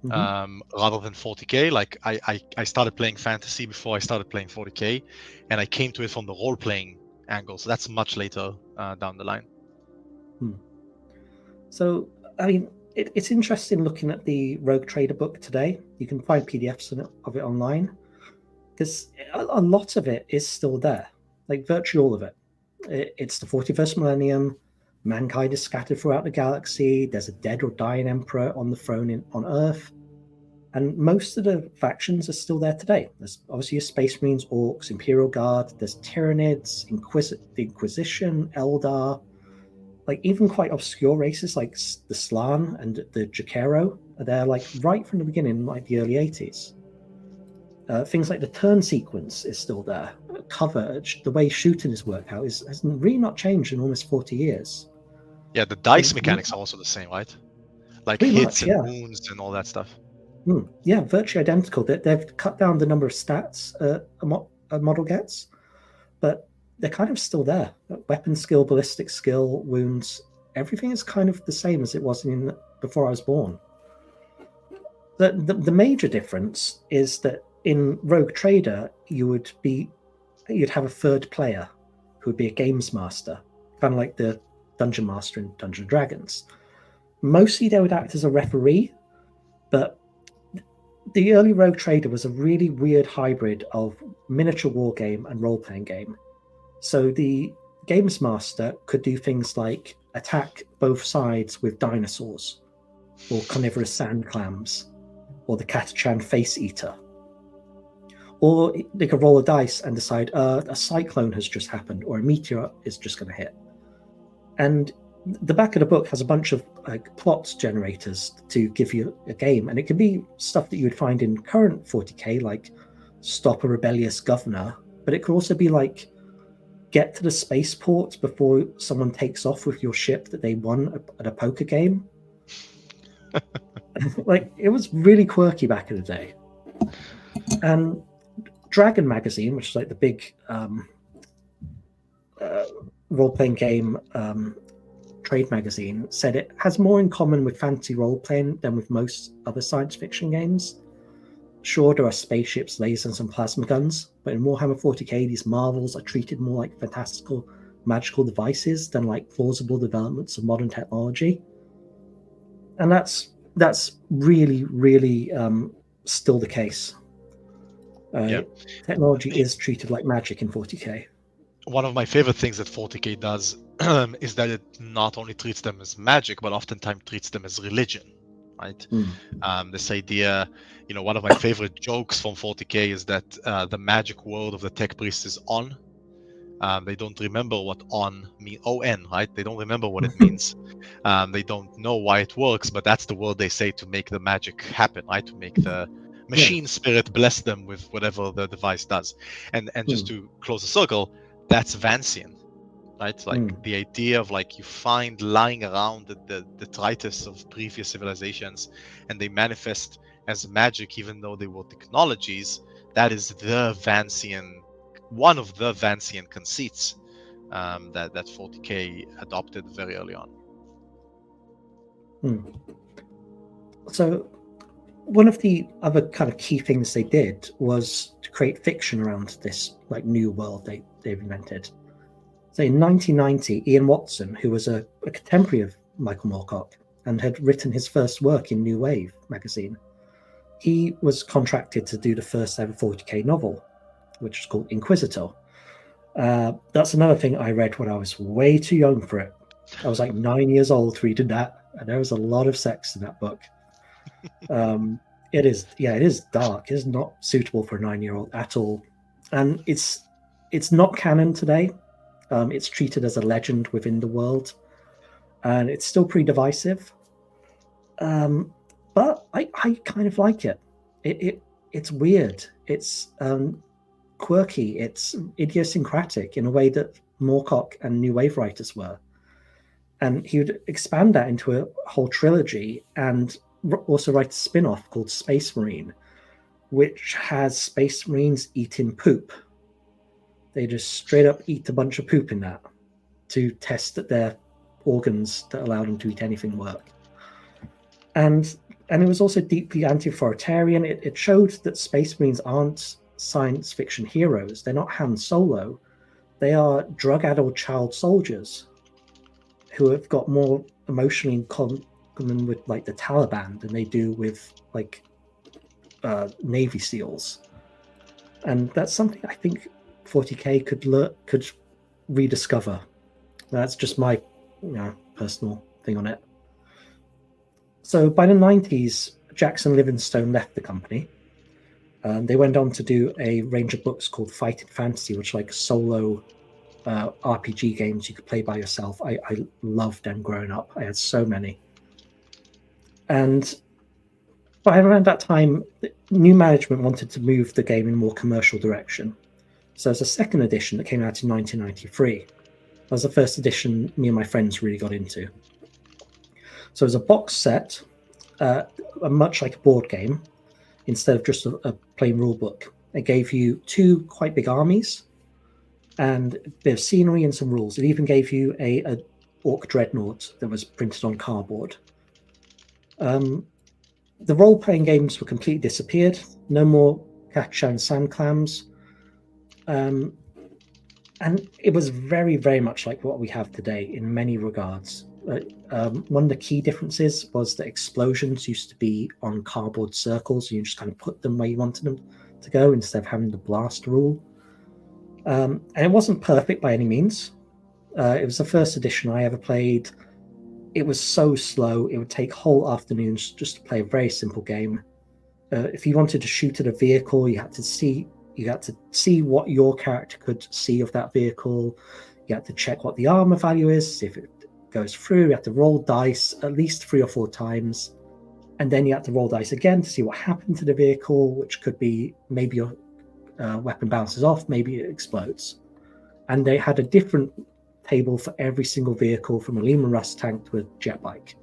B: Rather than 40k. Like I started playing fantasy before I started playing 40k, and I came to it from the role-playing angle. So that's much later down the line.
A: So, I mean, it's interesting looking at the Rogue Trader book today. You can find PDFs of it online, because a lot of it is still there, like virtually all of it. It's the 41st millennium. Mankind is scattered throughout the galaxy. There's a dead or dying emperor on the throne on Earth. And most of the factions are still there today. There's obviously a Space Marines, Orcs, Imperial Guard, there's Tyranids, the Inquisition, Eldar, like even quite obscure races like the Slan and the Jakero are there like right from the beginning, like the early 80s. Things like the turn sequence is still there. Cover, the way shooting is worked out has really not changed in almost 40 years.
B: Yeah, the dice mechanics are also the same, right? Like hits and wounds and all that stuff.
A: Yeah, virtually identical. They've cut down the number of stats a model gets, but they're kind of still there. Weapon skill, ballistic skill, wounds, everything is kind of the same as it was before I was born. The major difference is that in Rogue Trader, you'd have a third player who would be a games master, kind of like the Dungeon Master in Dungeons & Dragons. Mostly they would act as a referee, but the early Rogue Trader was a really weird hybrid of miniature war game and role-playing game. So the games master could do things like attack both sides with dinosaurs, or carnivorous sand clams, or the Catachan face eater. Or they could roll a dice and decide a cyclone has just happened, or a meteor is just going to hit. And the back of the book has a bunch of like plot generators to give you a game, and it can be stuff that you would find in current 40k, like stop a rebellious governor, but it could also be like get to the spaceport before someone takes off with your ship that they won at a poker game. Like, it was really quirky back in the day. And Dragon Magazine, which is like the big role-playing game trade magazine, said it has more in common with fantasy role-playing than with most other science fiction games. Sure, there are spaceships, lasers, and plasma guns, but in Warhammer 40k, these marvels are treated more like fantastical, magical devices than like plausible developments of modern technology. And that's really, really still the case. Technology is treated like magic in 40k.
B: One of my favorite things that 40k does is that it not only treats them as magic, but oftentimes treats them as religion, right? This idea, one of my favorite jokes from 40k is that the magic word of the tech priest is on. They don't remember what on means, O-N, right? They don't remember what it means. They don't know why it works, but that's the word they say to make the magic happen, right? To make the machine spirit bless them with whatever the device does. And just to close the circle, that's Vancian, right? Like the idea of like you find lying around the detritus of previous civilizations, and they manifest as magic even though they were technologies. That is the Vancian one of the Vancian conceits that 40k adopted very early on.
A: So one of the other kind of key things they did was to create fiction around this like new world they've invented. So in 1990, Ian Watson, who was a contemporary of Michael Moorcock and had written his first work in New Wave magazine, he was contracted to do the first ever 40k novel, which is called Inquisitor. That's another thing I read when I was way too young for it. I was like 9 years old reading that, and there was a lot of sex in that book. It is dark. It is not suitable for a 9-year-old at all, and it's not canon today. It's treated as a legend within the world, and it's still pretty divisive. But I kind of like it. It's weird. It's quirky. It's idiosyncratic in a way that Moorcock and New Wave writers were. And he would expand that into a whole trilogy and also write a spin-off called Space Marine, which has Space Marines eating poop. They just straight up eat a bunch of poop in that to test that their organs that allow them to eat anything work. And it was also deeply anti-authoritarian. It showed that Space Marines aren't science fiction heroes. They're not Han Solo. They are drug-addled child soldiers who have got more emotionally in common with like the Taliban than they do with like Navy SEALs. And that's something I think 40k could rediscover. That's just my personal thing on it. So by the 90s, Jackson Livingstone left the company. They went on to do a range of books called Fighting Fantasy, which are like solo RPG games you could play by yourself. I loved them growing up. I had so many. And by around that time, new management wanted to move the game in a more commercial direction. So there's a second edition that came out in 1993. That was the first edition me and my friends really got into. So it was a box set, much like a board game, instead of just a plain rule book. It gave you 2 quite big armies and a bit of scenery and some rules. It even gave you a orc dreadnought that was printed on cardboard. The role-playing games were completely disappeared. No more Kakshan sand clams. And it was very, very much like what we have today in many regards. One of the key differences was that explosions used to be on cardboard circles. You just kind of put them where you wanted them to go instead of having the blast rule. And it wasn't perfect by any means. It was the first edition I ever played. It was so slow. It would take whole afternoons just to play a very simple game. If you wanted to shoot at a vehicle, you had to see what your character could see of that vehicle. You had to check what the armor value is, if it goes through. You have to roll dice at least 3 or 4 times, and then you have to roll dice again to see what happened to the vehicle, which could be maybe your weapon bounces off, maybe it explodes. And they had a different table for every single vehicle, from a Lehman Russ tank to a jet bike.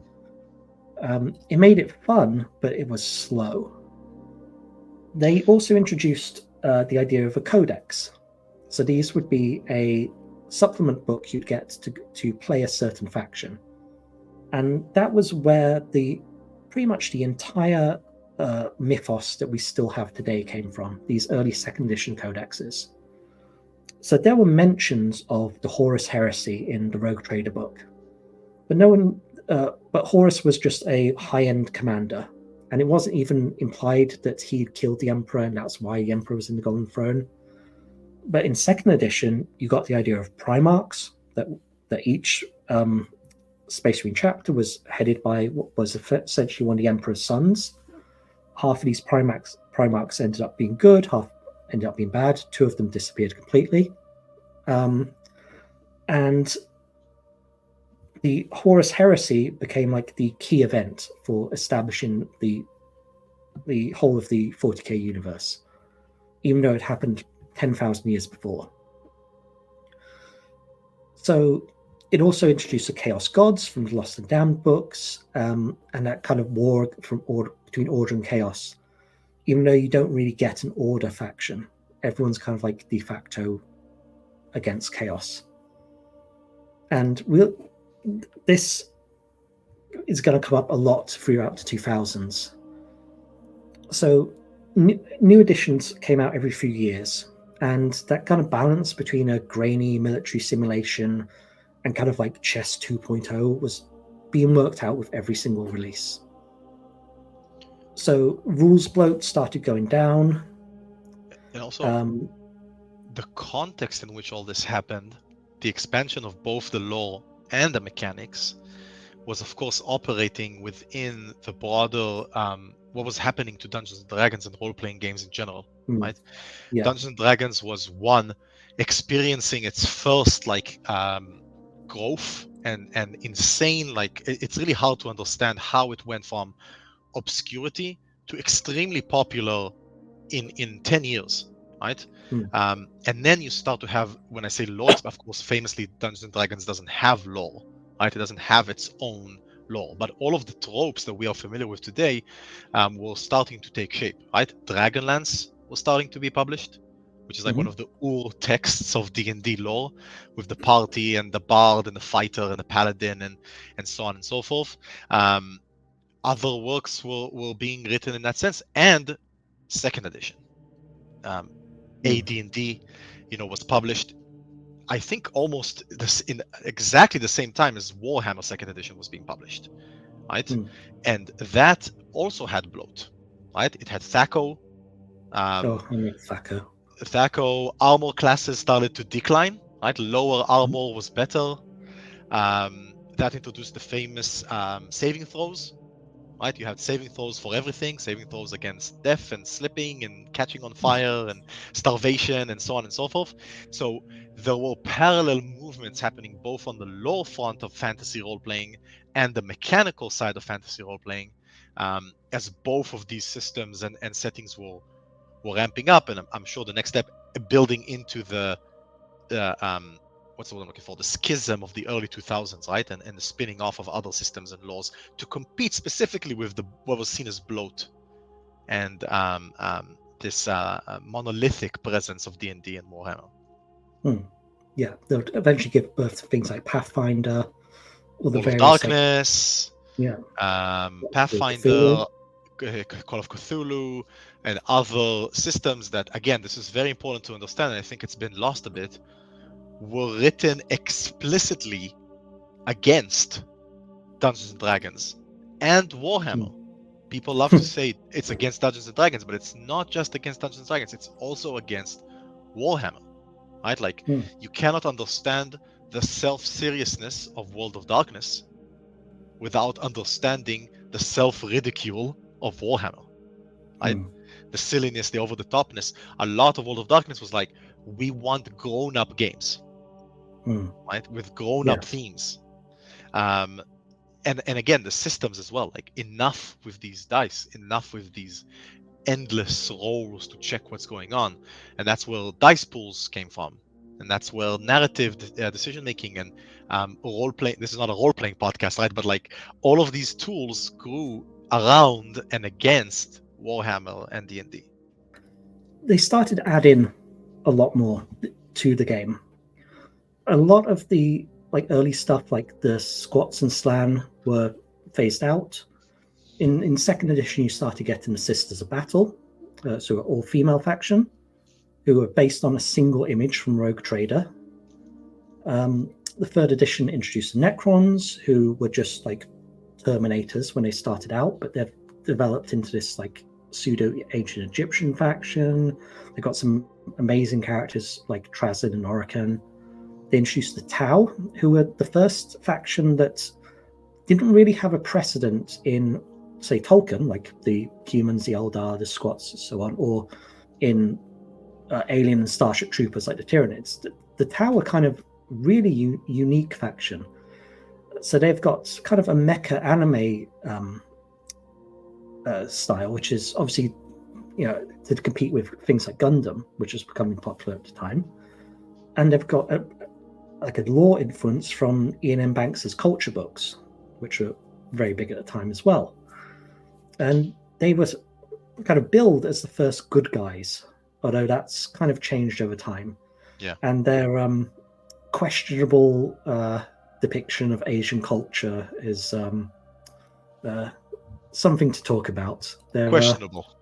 A: It made it fun, but it was slow. They also introduced the idea of a codex. So these would be a supplement book you'd get to play a certain faction. And that was where pretty much the entire mythos that we still have today came from, these early 2nd edition codexes. So there were mentions of the Horus heresy in the Rogue Trader book, but but Horus was just a high-end commander, and it wasn't even implied that he'd killed the Emperor, and that's why the Emperor was in the Golden Throne. But in 2nd edition, you got the idea of Primarchs, that each Space Marine chapter was headed by what was essentially one of the Emperor's sons. Half of these Primarchs ended up being good, half ended up being bad. 2 of them disappeared completely. And the Horus heresy became like the key event for establishing the whole of the 40k universe, even though it happened 10,000 years before. So it also introduced the Chaos Gods from the Lost and Damned books, and that kind of war between Order and Chaos, even though you don't really get an Order faction. everyone's kind of like de facto against chaos. And this is going to come up a lot throughout the 2000s. So new editions came out every few years, and that kind of balance between a grainy military simulation and kind of like chess 2.0 was being worked out with every single release. So rules bloat started going down.
B: And also, the context in which all this happened, the expansion of both the lore and the mechanics, was of course operating within the broader what was happening to Dungeons and Dragons and role-playing games in general, right?
A: Yeah.
B: Dungeons and Dragons was one experiencing its first like growth and insane, like it's really hard to understand how it went from obscurity to extremely popular in 10 years, right? And then you start to have, when I say lore, it's of course famously Dungeons and Dragons doesn't have lore, right? It doesn't have its own lore, but all of the tropes that we are familiar with today were starting to take shape, right? Dragonlance was starting to be published, which is like one of the ur texts of D&D lore, with the party and the bard and the fighter and the paladin and so on and so forth. Other works were being written in that sense, and second edition, AD&D, was published, I think almost in exactly the same time as Warhammer second edition was being published, right? And that also had bloat, right? It had THAC0.
A: I mean THAC0.
B: THAC0 armor classes started to decline, right? Lower armor was better. That introduced the famous saving throws, right? You had saving throws for everything, saving throws against death and slipping and catching on fire and starvation and so on and so forth. So there were parallel movements happening both on the lore front of fantasy role-playing and the mechanical side of fantasy role-playing, as both of these systems and settings were ramping up. And I'm sure the next step, building into the what's the word I'm looking for? The schism of the early 2000s, right? And the spinning off of other systems and laws to compete specifically with what was seen as bloat and this monolithic presence of D&D and Warhammer.
A: Yeah, they'll eventually give birth to things like Pathfinder, or the
B: World of
A: various
B: Darkness, Pathfinder, Call of Cthulhu, and other systems that, again, this is very important to understand, and I think it's been lost a bit, were written explicitly against Dungeons and Dragons and Warhammer. People love to say it's against Dungeons and Dragons, but it's not just against Dungeons and Dragons, it's also against Warhammer, right? Like, you cannot understand the self-seriousness of World of Darkness without understanding the self-ridicule of Warhammer, right? The silliness, the over-the-topness. A lot of World of Darkness was like, we want grown-up games, right? With grown-up themes. And again, the systems as well, like enough with these dice, enough with these endless rolls to check what's going on. And that's where dice pools came from. And that's where narrative decision-making and role-playing, this is not a role-playing podcast, right? But like all of these tools grew around and against Warhammer and D&D.
A: They started adding a lot more to the game. A lot of the early stuff, like the squats and slan, were phased out. In second edition, you started getting the Sisters of Battle, so an all-female faction, who were based on a single image from Rogue Trader. The third edition introduced the Necrons, who were just like Terminators when they started out, but they've developed into this like pseudo-ancient Egyptian faction. They got some amazing characters like Trazyn and Orican. They introduced the Tau, who were the first faction that didn't really have a precedent in, say, Tolkien, like the humans, the Eldar, the Squats, and so on, or in Alien and Starship Troopers like the Tyranids. The Tau are kind of really unique faction. So they've got kind of a mecha anime style, which is obviously, to compete with things like Gundam, which is becoming popular at the time. And they've got a lore influence from Ian M. Banks's culture books, which were very big at the time as well. And they were kind of billed as the first good guys although that's kind of changed over time.
B: Yeah.
A: And their questionable depiction of Asian culture is something to talk about. They're,
B: Questionable.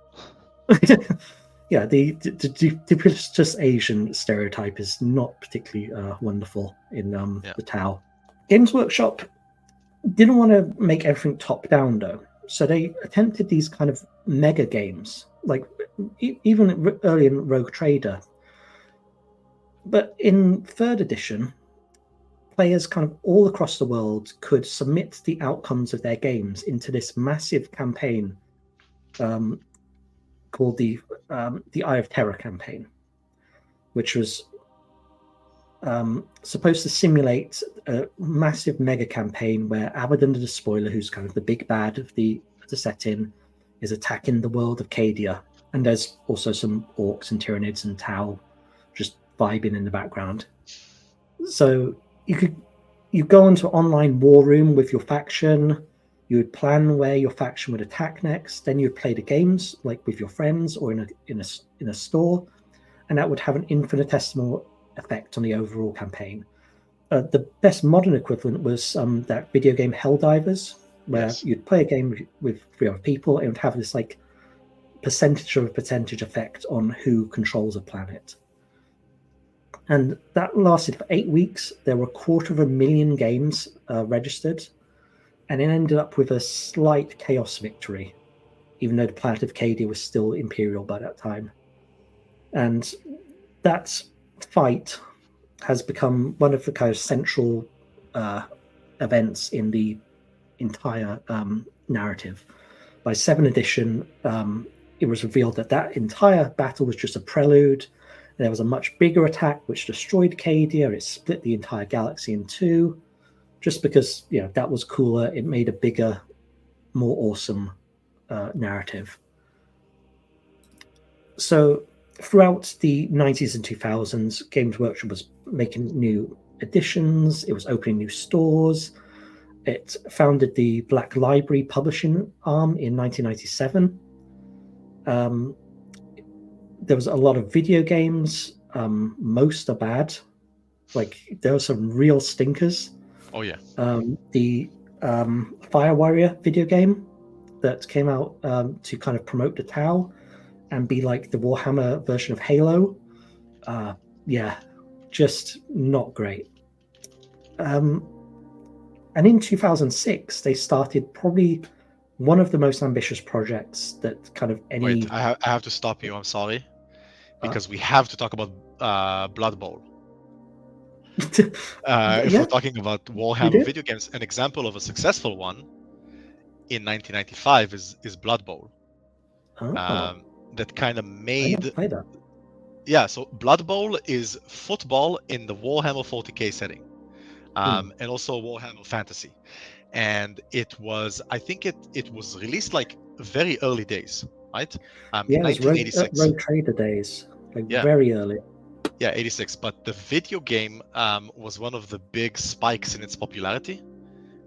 A: yeah, the just Asian stereotype is not particularly wonderful in the Tau. Games Workshop didn't want to make everything top down though, so they attempted these kind of mega games, like even early in Rogue Trader. But in third edition, players kind of all across the world could submit the outcomes of their games into this massive campaign called the Eye of Terror campaign, which was supposed to simulate a massive mega campaign where Abaddon the Despoiler, who's kind of the big bad of the setting, is attacking the world of Cadia. And there's also some orcs and Tyranids and Tau just vibing in the background. So you go into an online war room with your faction. You would plan where your faction would attack next. Then you'd play the games like with your friends or in a store, and that would have an infinitesimal effect on the overall campaign. The best modern equivalent was that video game Helldivers, where you'd play a game with 3 other people, and it would have this like percentage effect on who controls a planet. And that lasted for 8 weeks. There were 250,000 games registered, and it ended up with a slight chaos victory, even though the planet of Cadia was still imperial by that time. And that fight has become one of the kind of central events in the entire narrative. By 7th edition, it was revealed that entire battle was just a prelude. There was a much bigger attack which destroyed Cadia. It split the entire galaxy in 2. Just because that was cooler, it made a bigger, more awesome narrative. So throughout the 90s and 2000s, Games Workshop was making new editions. It was opening new stores. It founded the Black Library publishing arm in 1997. There was a lot of video games. Most are bad. Like, there were some real stinkers.
B: Oh, yeah.
A: The Fire Warrior video game that came out to kind of promote the Tau and be like the Warhammer version of Halo. Just not great. And in 2006, they started probably one of the most ambitious projects that kind of any...
B: Wait, I have to stop you. I'm sorry. Because we have to talk about Blood Bowl. If we're talking about Warhammer video games, an example of a successful one in 1995 is Blood Bowl. That kind of made... I didn't play that. Yeah, so Blood Bowl is football in the Warhammer 40k setting. And also Warhammer Fantasy. And it was, I think it was released like very early days, right? 1986.
A: Rogue Trader days, very early.
B: Yeah, 86. But the video game was one of the big spikes in its popularity.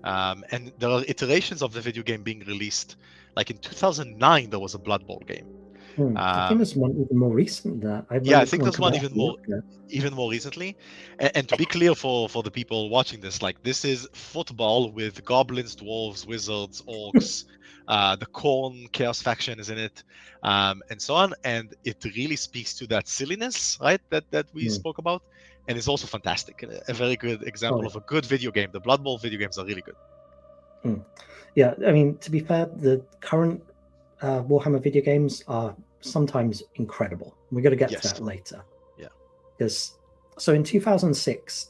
B: And there are iterations of the video game being released. Like in 2009, there was a Blood Bowl game.
A: I think there's one even more recent than that.
B: I think there's one even more recently. And to be clear for the people watching this, like, this is football with goblins, dwarves, wizards, orcs. The Khorne Chaos faction is in it, and so on. And it really speaks to that silliness, right? That we spoke about, and it's also fantastic. A very good example of a good video game. The Blood Bowl video games are really good.
A: Yeah, I mean, to be fair, the current Warhammer video games are sometimes incredible. We're going to get to that later.
B: Yeah.
A: So in 2006,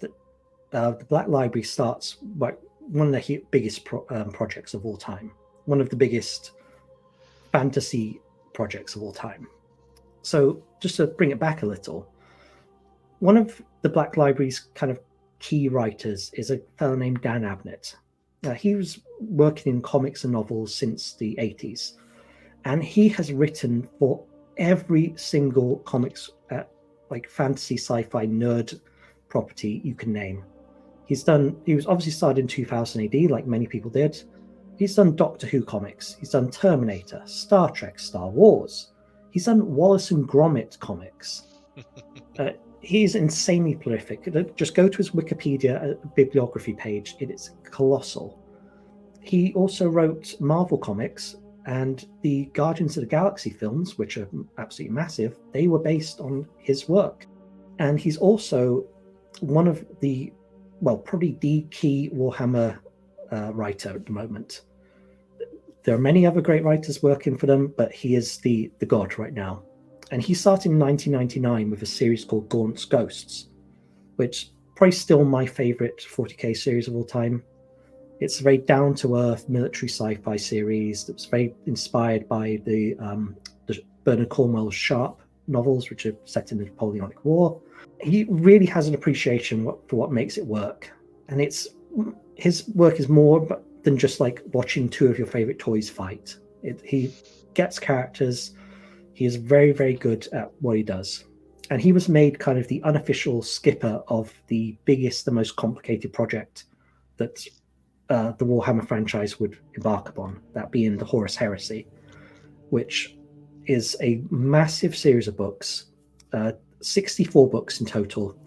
A: the Black Library starts one of the biggest projects of all time. One of the biggest fantasy projects of all time. So just to bring it back a little, one of the Black Library's kind of key writers is a fellow named Dan Abnett. He was working in comics and novels since the 80s. And he has written for every single comics, like fantasy, sci-fi, nerd property you can name. He was obviously started in 2000 AD, like many people did. He's done Doctor Who comics. He's done Terminator, Star Trek, Star Wars. He's done Wallace and Gromit comics. He's insanely prolific. Just go to his Wikipedia bibliography page. It is colossal. He also wrote Marvel comics, and the Guardians of the Galaxy films, which are absolutely massive, they were based on his work. And he's also one of the, well, probably the key Warhammer writer at the moment. There are many other great writers working for them, but he is the god right now. And he started in 1999 with a series called Gaunt's Ghosts, which probably still my favorite 40k series of all time. It's a very down-to-earth military sci-fi series that's very inspired by the Bernard Cornwell's Sharp novels, which are set in the Napoleonic War. He really has an appreciation for what makes it work. And his work is more than just like watching two of your favorite toys fight. He gets characters. He is very, very good at what he does. And he was made kind of the unofficial skipper of the biggest, the most complicated project that the Warhammer franchise would embark upon, that being the Horus Heresy, which is a massive series of books, 64 books in total,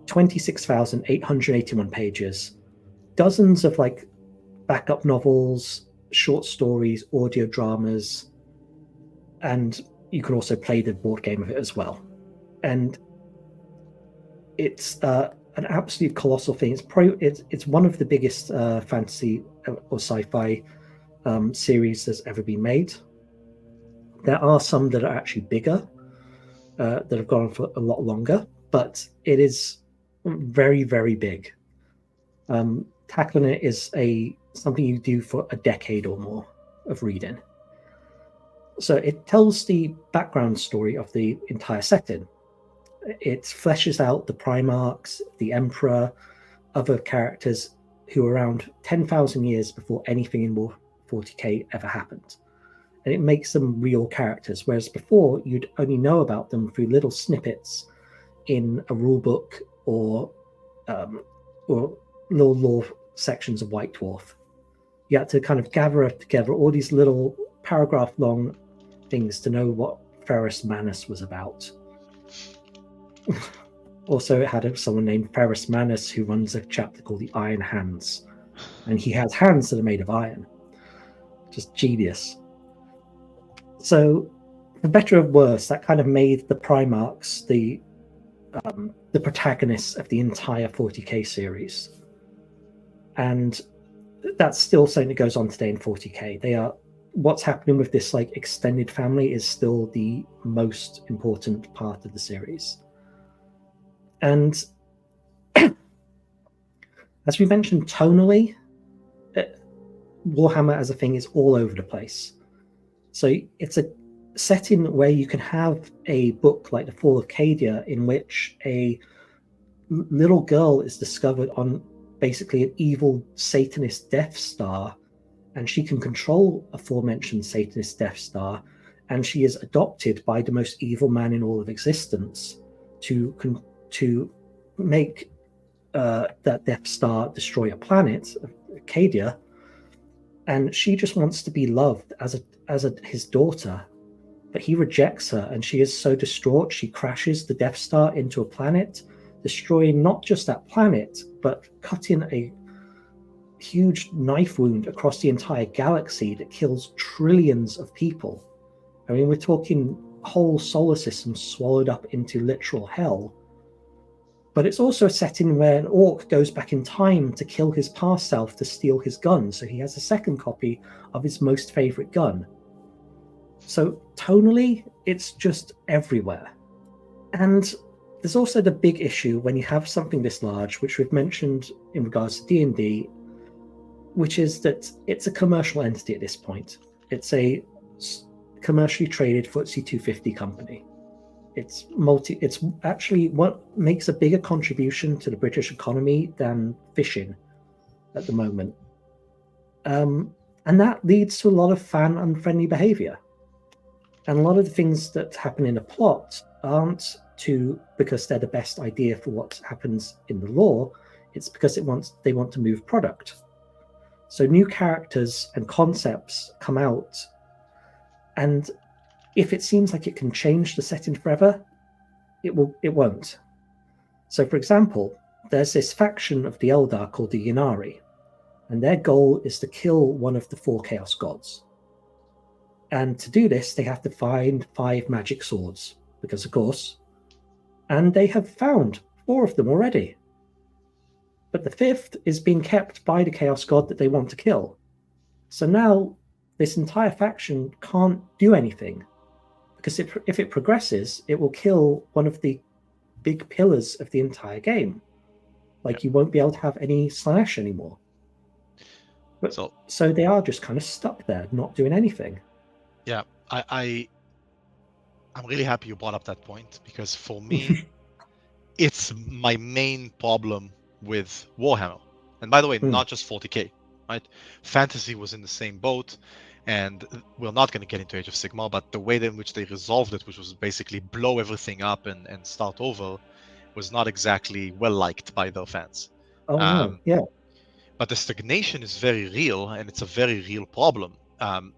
A: 26,881 pages, dozens of like backup novels, short stories, audio dramas, and you can also play the board game of it as well. And it's an absolute colossal thing. It's one of the biggest fantasy or sci-fi series that's ever been made. There are some that are actually bigger, that have gone on for a lot longer, but it is very, very big. Tackling it is something you do for a decade or more of reading. So it tells the background story of the entire setting. It fleshes out the Primarchs, the Emperor, other characters who are around 10,000 years before anything in War 40k ever happened. And it makes them real characters, whereas before you'd only know about them through little snippets in a rulebook or little lore sections of White Dwarf. You had to kind of gather together all these little paragraph-long things to know what Ferrus Manus was about. Also, it had someone named Ferrus Manus who runs a chapter called the Iron Hands, and he has hands that are made of iron. Just genius. So, for better or worse, that kind of made the Primarchs the protagonists of the entire 40k series, and that's still something that goes on today in 40k. They are what's happening with this like extended family is still the most important part of the series. And as we mentioned, tonally, Warhammer as a thing is all over the place. So it's a setting where you can have a book like The Fall of Cadia, in which a little girl is discovered on basically an evil Satanist Death Star, and she can control aforementioned Satanist Death Star, and she is adopted by the most evil man in all of existence to make that Death Star destroy a planet, Cadia, and she just wants to be loved as his daughter, but he rejects her, and she is so distraught she crashes the Death Star into a planet, destroying not just that planet, but cutting a huge knife wound across the entire galaxy that kills trillions of people. I mean, we're talking whole solar systems swallowed up into literal hell. But it's also a setting where an orc goes back in time to kill his past self to steal his gun, so he has a second copy of his most favorite gun. So tonally, it's just everywhere. And there's also the big issue when you have something this large, which we've mentioned in regards to D&D, which is that it's a commercial entity at this point. It's a commercially traded FTSE 250 company. It's actually what makes a bigger contribution to the British economy than fishing at the moment. And that leads to a lot of fan-unfriendly behavior. And a lot of the things that happen in a plot aren't because they're the best idea for what happens in the lore. It's because they want to move product. So new characters and concepts come out, and if it seems like it can change the setting forever, it won't. So, for example, there's this faction of the Eldar called the Ynnari, and their goal is to kill one of the 4 Chaos Gods. And to do this, they have to find 5 magic swords, because of course, and they have found 4 of them already. But the 5th is being kept by the Chaos God that they want to kill. So now this entire faction can't do anything, because if it progresses, it will kill one of the big pillars of the entire game. Like, you won't be able to have any Slanesh anymore. But, so they are just kind of stuck there, not doing anything.
B: Yeah, I'm really happy you brought up that point, because for me, it's my main problem with Warhammer. And by the way, not just 40k, right? Fantasy was in the same boat, and we're not going to get into Age of Sigmar, but the way in which they resolved it, which was basically blow everything up and start over, was not exactly well liked by their fans.
A: Oh, no. Yeah.
B: But the stagnation is very real, and it's a very real problem.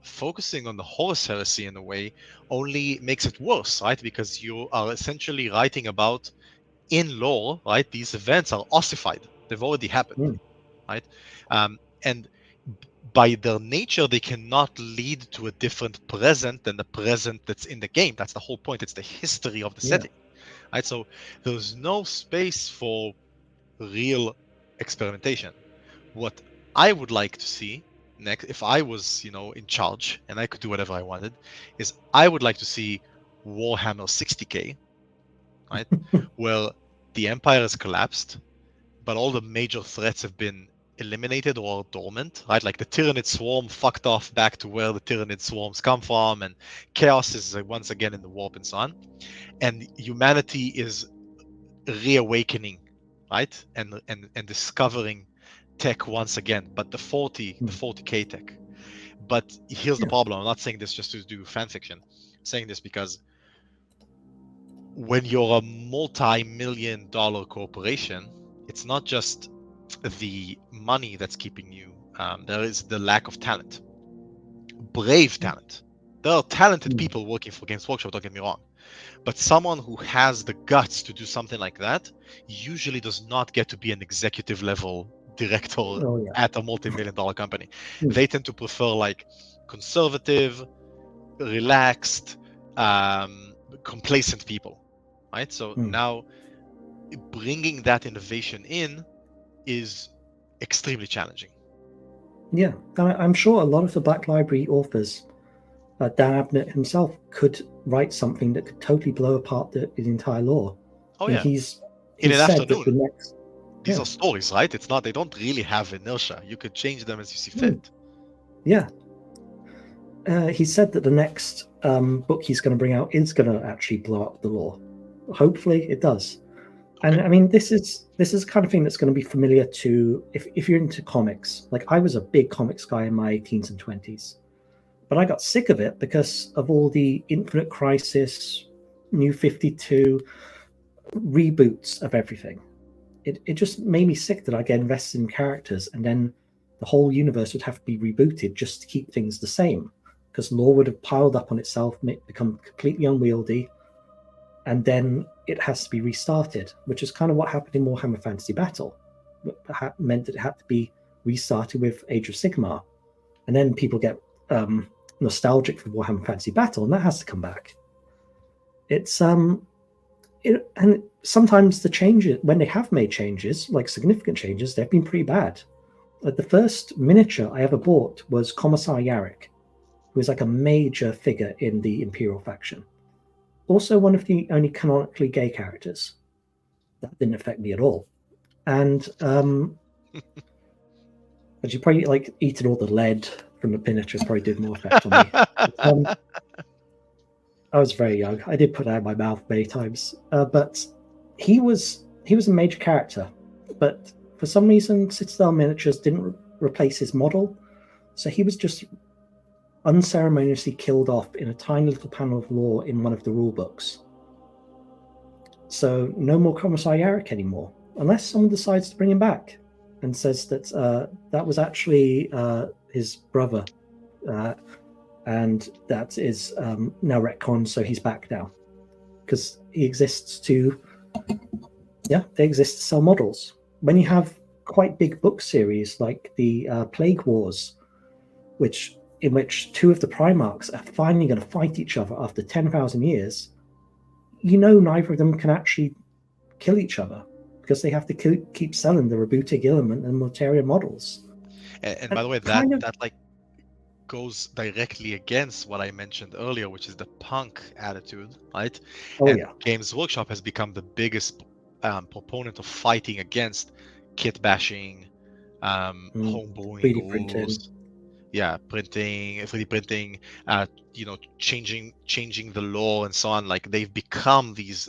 B: Focusing on the Horus Heresy in a way only makes it worse, right? Because you are essentially writing about, in lore, right? These events are ossified. They've already happened, right? And by their nature, they cannot lead to a different present than the present that's in the game. That's the whole point. It's the history of the setting, right? So there's no space for real experimentation. What I would like to see next, if I was, in charge and I could do whatever I wanted, is I would like to see Warhammer 60k, right? Where the Empire has collapsed, but all the major threats have been eliminated or dormant, right? Like the Tyranid Swarm fucked off back to where the Tyranid Swarms come from, and Chaos is once again in the warp and so on. And humanity is reawakening, right? And discovering tech once again, but the 40k tech. But here's the problem. I'm not saying this just to do fan fiction. I'm saying this because when you're a multi-million-dollar corporation, it's not just the money that's keeping you. There is the lack of talent, brave talent. There are talented people working for Games Workshop, don't get me wrong. But someone who has the guts to do something like that usually does not get to be an executive level director at a multi-million-dollar company. They tend to prefer like conservative, relaxed, complacent people, right? So now bringing that innovation in is extremely challenging.
A: Yeah, I'm sure a lot of the Black Library authors, Dan Abnett himself, could write something that could totally blow apart the entire lore.
B: Oh,
A: and
B: yeah.
A: He's
B: in an
A: said
B: afternoon.
A: That the next,
B: These are stories, right? It's not, they don't really have inertia. You could change them as you see fit.
A: Yeah. He said that the next book he's going to bring out is going to actually blow up the lore. Hopefully it does. Okay. And I mean, this is the kind of thing that's going to be familiar to, if you're into comics. Like, I was a big comics guy in my teens and 20s, but I got sick of it because of all the Infinite Crisis, New 52 reboots of everything. It just made me sick that I get invested in characters and then the whole universe would have to be rebooted just to keep things the same, because lore would have piled up on itself, become completely unwieldy, and then it has to be restarted, which is kind of what happened in Warhammer Fantasy Battle. It meant that it had to be restarted with Age of Sigmar, and then people get nostalgic for Warhammer Fantasy Battle, and that has to come back. It's and sometimes the changes, when they have made changes, like significant changes, they've been pretty bad. Like, the first miniature I ever bought was Commissar Yarrick, who is like a major figure in the Imperial faction. Also one of the only canonically gay characters. That didn't affect me at all. And but you probably, like, eating all the lead from the miniatures probably did more effect on me. But, I was very young. I did put that in my mouth many times. But he was a major character. But for some reason, Citadel Miniatures didn't replace his model. So he was just unceremoniously killed off in a tiny little panel of lore in one of the rule books. So no more Commissar Yarrick anymore, unless someone decides to bring him back and says that that was actually his brother and that is now retconned, so he's back now because he exists to they exist to sell models. When you have quite big book series like the Plague Wars, in which two of the Primarchs are finally going to fight each other after 10,000 years, neither of them can actually kill each other because they have to keep selling the Rebuta Guilliman and Mortarion models.
B: And by the way, that like goes directly against what I mentioned earlier, which is the punk attitude, right? Games Workshop has become the biggest proponent of fighting against kit bashing, homebrewing
A: 3D
B: rules,
A: printing.
B: printing, 3D printing, changing the law and so on. Like they've become these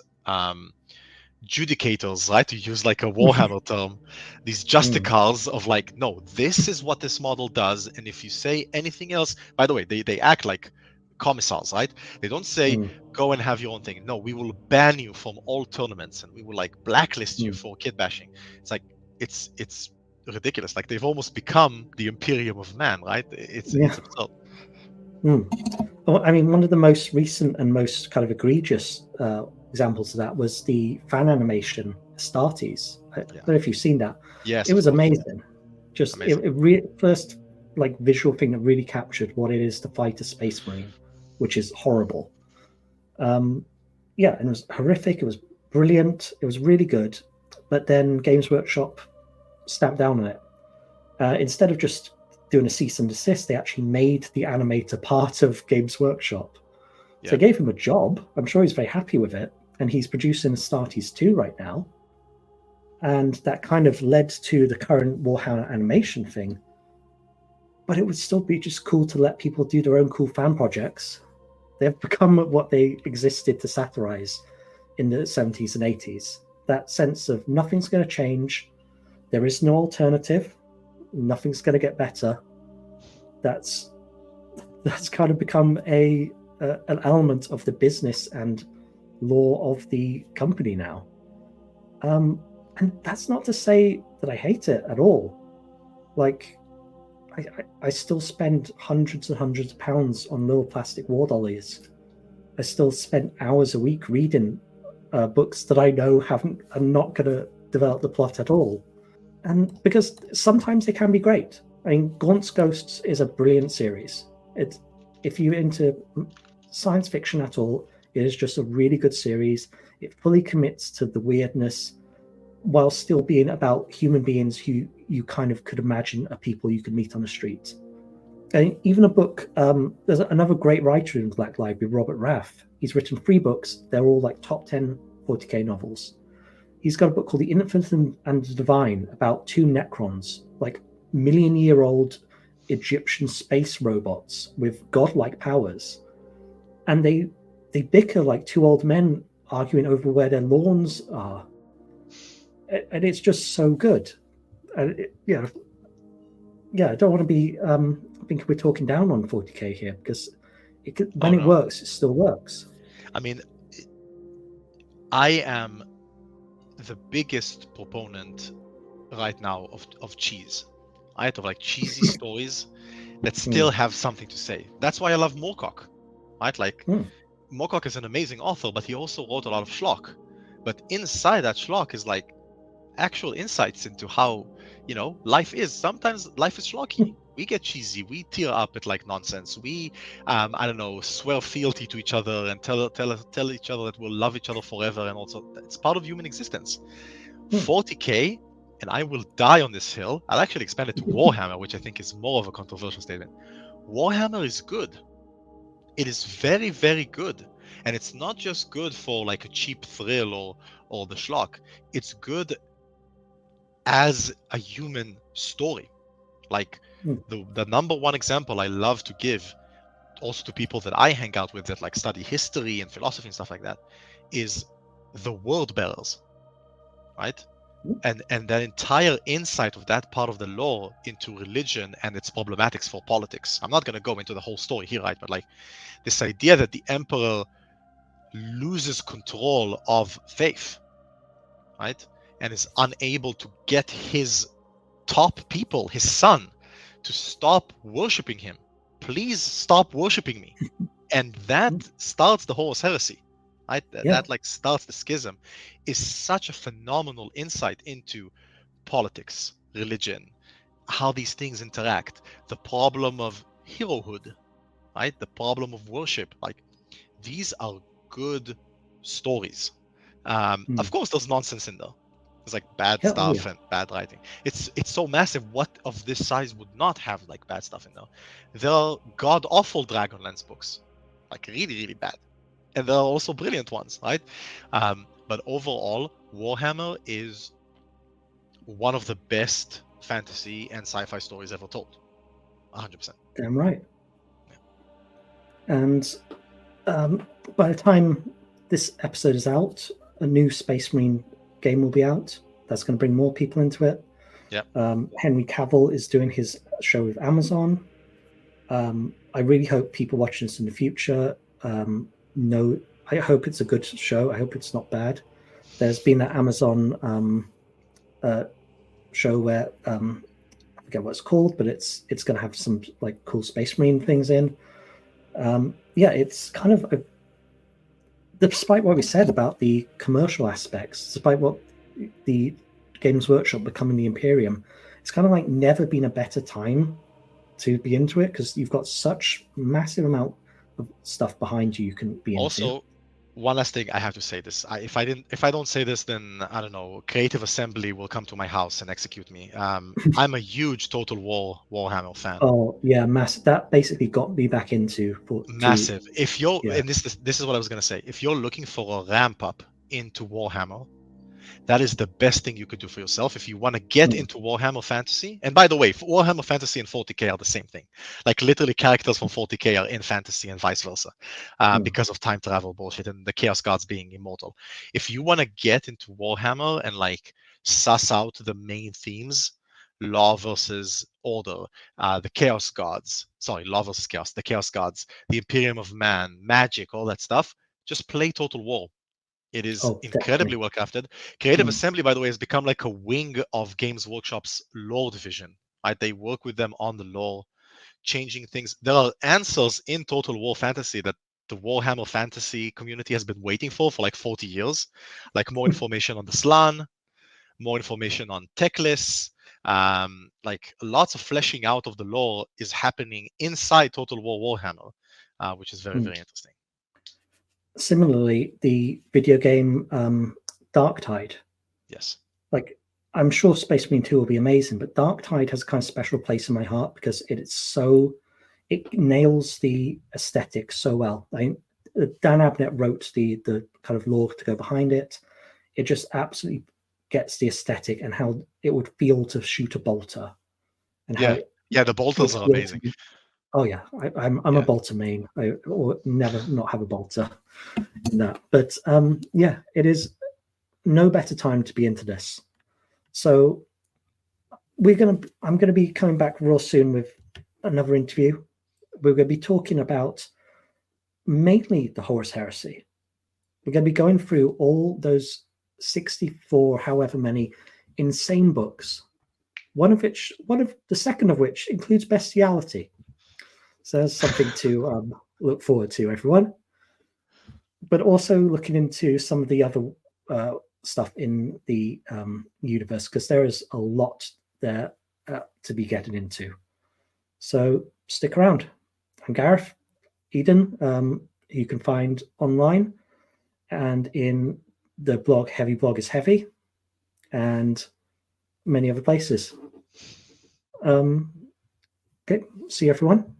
B: judicators, right? To use like a Warhammer term, these justicars of like, no, this is what this model does, and if you say anything else, by the way, they act like commissars, right? They don't say go and have your own thing. No, we will ban you from all tournaments and we will like blacklist you for kit bashing. It's like it's ridiculous. Like they've almost become the Imperium of Man, right? It's absurd.
A: Well, I mean, one of the most recent and most kind of egregious examples of that was the fan animation Astartes. I don't know if you've seen that.
B: Yes,
A: it was amazing. Just
B: amazing.
A: First like visual thing that really captured what it is to fight a space marine, which is horrible. And it was horrific. It was brilliant. It was really good. But then Games Workshop stamped down on it. Instead of just doing a cease and desist, they actually made the animator part of Games Workshop. So they gave him a job. I'm sure he's very happy with it. And he's producing Astartes 2 right now. And that kind of led to the current Warhammer animation thing. But it would still be just cool to let people do their own cool fan projects. They've become what they existed to satirize in the 70s and 80s. That sense of nothing's going to change. There is no alternative. Nothing's going to get better. That's kind of become an element of the business and law of the company now. And that's not to say that I hate it at all. Like, I still spend hundreds and hundreds of pounds on little plastic war dollies. I still spend hours a week reading books that I know are not going to develop the plot at all. And because sometimes they can be great. I mean, Gaunt's Ghosts is a brilliant series. If you're into science fiction at all, it is just a really good series. It fully commits to the weirdness while still being about human beings who you kind of could imagine are people you could meet on the street. And even a book, there's another great writer in Black Library, Robert Raff. He's written 3 books. They're all like top 10 40k novels. He's got a book called The Infinite and the Divine about 2 Necrons, like million-year-old Egyptian space robots with godlike powers. And they bicker like 2 old men arguing over where their lawns are. And it's just so good. And I don't want to be thinking we're talking down on 40k here, because when it works, it still works.
B: I mean, I am the biggest proponent right now of cheese, right? Of like cheesy stories that still have something to say. That's why I love Moorcock, right? Like Moorcock is an amazing author, but he also wrote a lot of schlock. But inside that schlock is like actual insights into how, life is. Sometimes life is schlocky. We get cheesy. We tear up at like nonsense. We, swear fealty to each other and tell each other that we'll love each other forever. And also, it's part of human existence. 40k, and I will die on this hill. I'll actually expand it to Warhammer, which I think is more of a controversial statement. Warhammer is good. It is very, very good. And it's not just good for like a cheap thrill or the schlock. It's good as a human story. Like the number one example I love to give also to people that I hang out with that like study history and philosophy and stuff like that is the Word Bearers, right? And that entire insight of that part of the lore into religion and its problematics for politics. I'm not going to go into the whole story here, right? But like this idea that the emperor loses control of faith, right? And is unable to get his top people, his son, to stop worshipping him, please stop worshiping me. And that starts the Horus heresy, right? That like starts the schism. Is such a phenomenal insight into politics, religion, how these things interact, the problem of herohood, right? The problem of worship. Like, these are good stories. Of course, there's nonsense in there. There's like bad stuff and bad writing. It's so massive. What of this size would not have like bad stuff in there? There are god awful Dragonlance books, like really, really bad, and there are also brilliant ones, right? But overall, Warhammer is one of the best fantasy and sci-fi stories ever told. 100%.
A: Damn right. And by the time this episode is out, a new Space Marine game will be out. That's going to bring more people into it.
B: Yeah.
A: Henry Cavill is doing his show with Amazon. I really hope people watching this in the future know. I hope it's a good show. I hope it's not bad. There's been that Amazon show where I forget what it's called, but it's going to have some like cool Space Marine things in. It's kind of despite what we said about the commercial aspects, despite what the Games Workshop becoming the Imperium, it's kind of like never been a better time to be into it, because you've got such massive amount of stuff behind you can be into.
B: Also, one last thing I have to say this. If I don't say this, then I don't know, Creative Assembly will come to my house and execute me. I'm a huge Total War Warhammer fan.
A: Oh yeah, massive. That basically got me back into
B: massive. If you're and this is what I was gonna say. If you're looking for a ramp up into Warhammer, that is the best thing you could do for yourself if you want to get into Warhammer Fantasy. And by the way, Warhammer Fantasy and 40k are the same thing. Like, literally, characters from 40k are in Fantasy and vice versa, because of time travel bullshit and the Chaos Gods being immortal. If you want to get into Warhammer and like suss out the main themes, law versus order, the Chaos Gods, law versus chaos, the Chaos Gods, the Imperium of Man, magic, all that stuff, just play Total War. It is incredibly well crafted. Creative Assembly, by the way, has become like a wing of Games Workshop's lore division. Right? They work with them on the lore, changing things. There are answers in Total War Fantasy that the Warhammer Fantasy community has been waiting for like 40 years. Like more information on the Slann, more information on Teclis. Like lots of fleshing out of the lore is happening inside Total War Warhammer, which is very, very interesting.
A: Similarly, the video game Darktide.
B: Yes.
A: Like, I'm sure Space Marine 2 will be amazing, but Darktide has a kind of special place in my heart because it nails the aesthetic so well. Dan Abnett wrote the kind of lore to go behind it. It just absolutely gets the aesthetic and how it would feel to shoot a bolter. And
B: the bolters are amazing.
A: Oh yeah, I'm a bolter main. I will never not have a bolter in that. But it is no better time to be into this. So I'm gonna be coming back real soon with another interview. We're going to be talking about mainly the Horus Heresy. We're going to be going through all those 64, however many, insane books. The second of which includes bestiality. So there's something to look forward to, everyone. But also looking into some of the other stuff in the universe, because there is a lot there to be getting into. So stick around. I'm Gareth. Eden, you can find online and in the blog Heavy Blog is Heavy and many other places. Okay, see you everyone.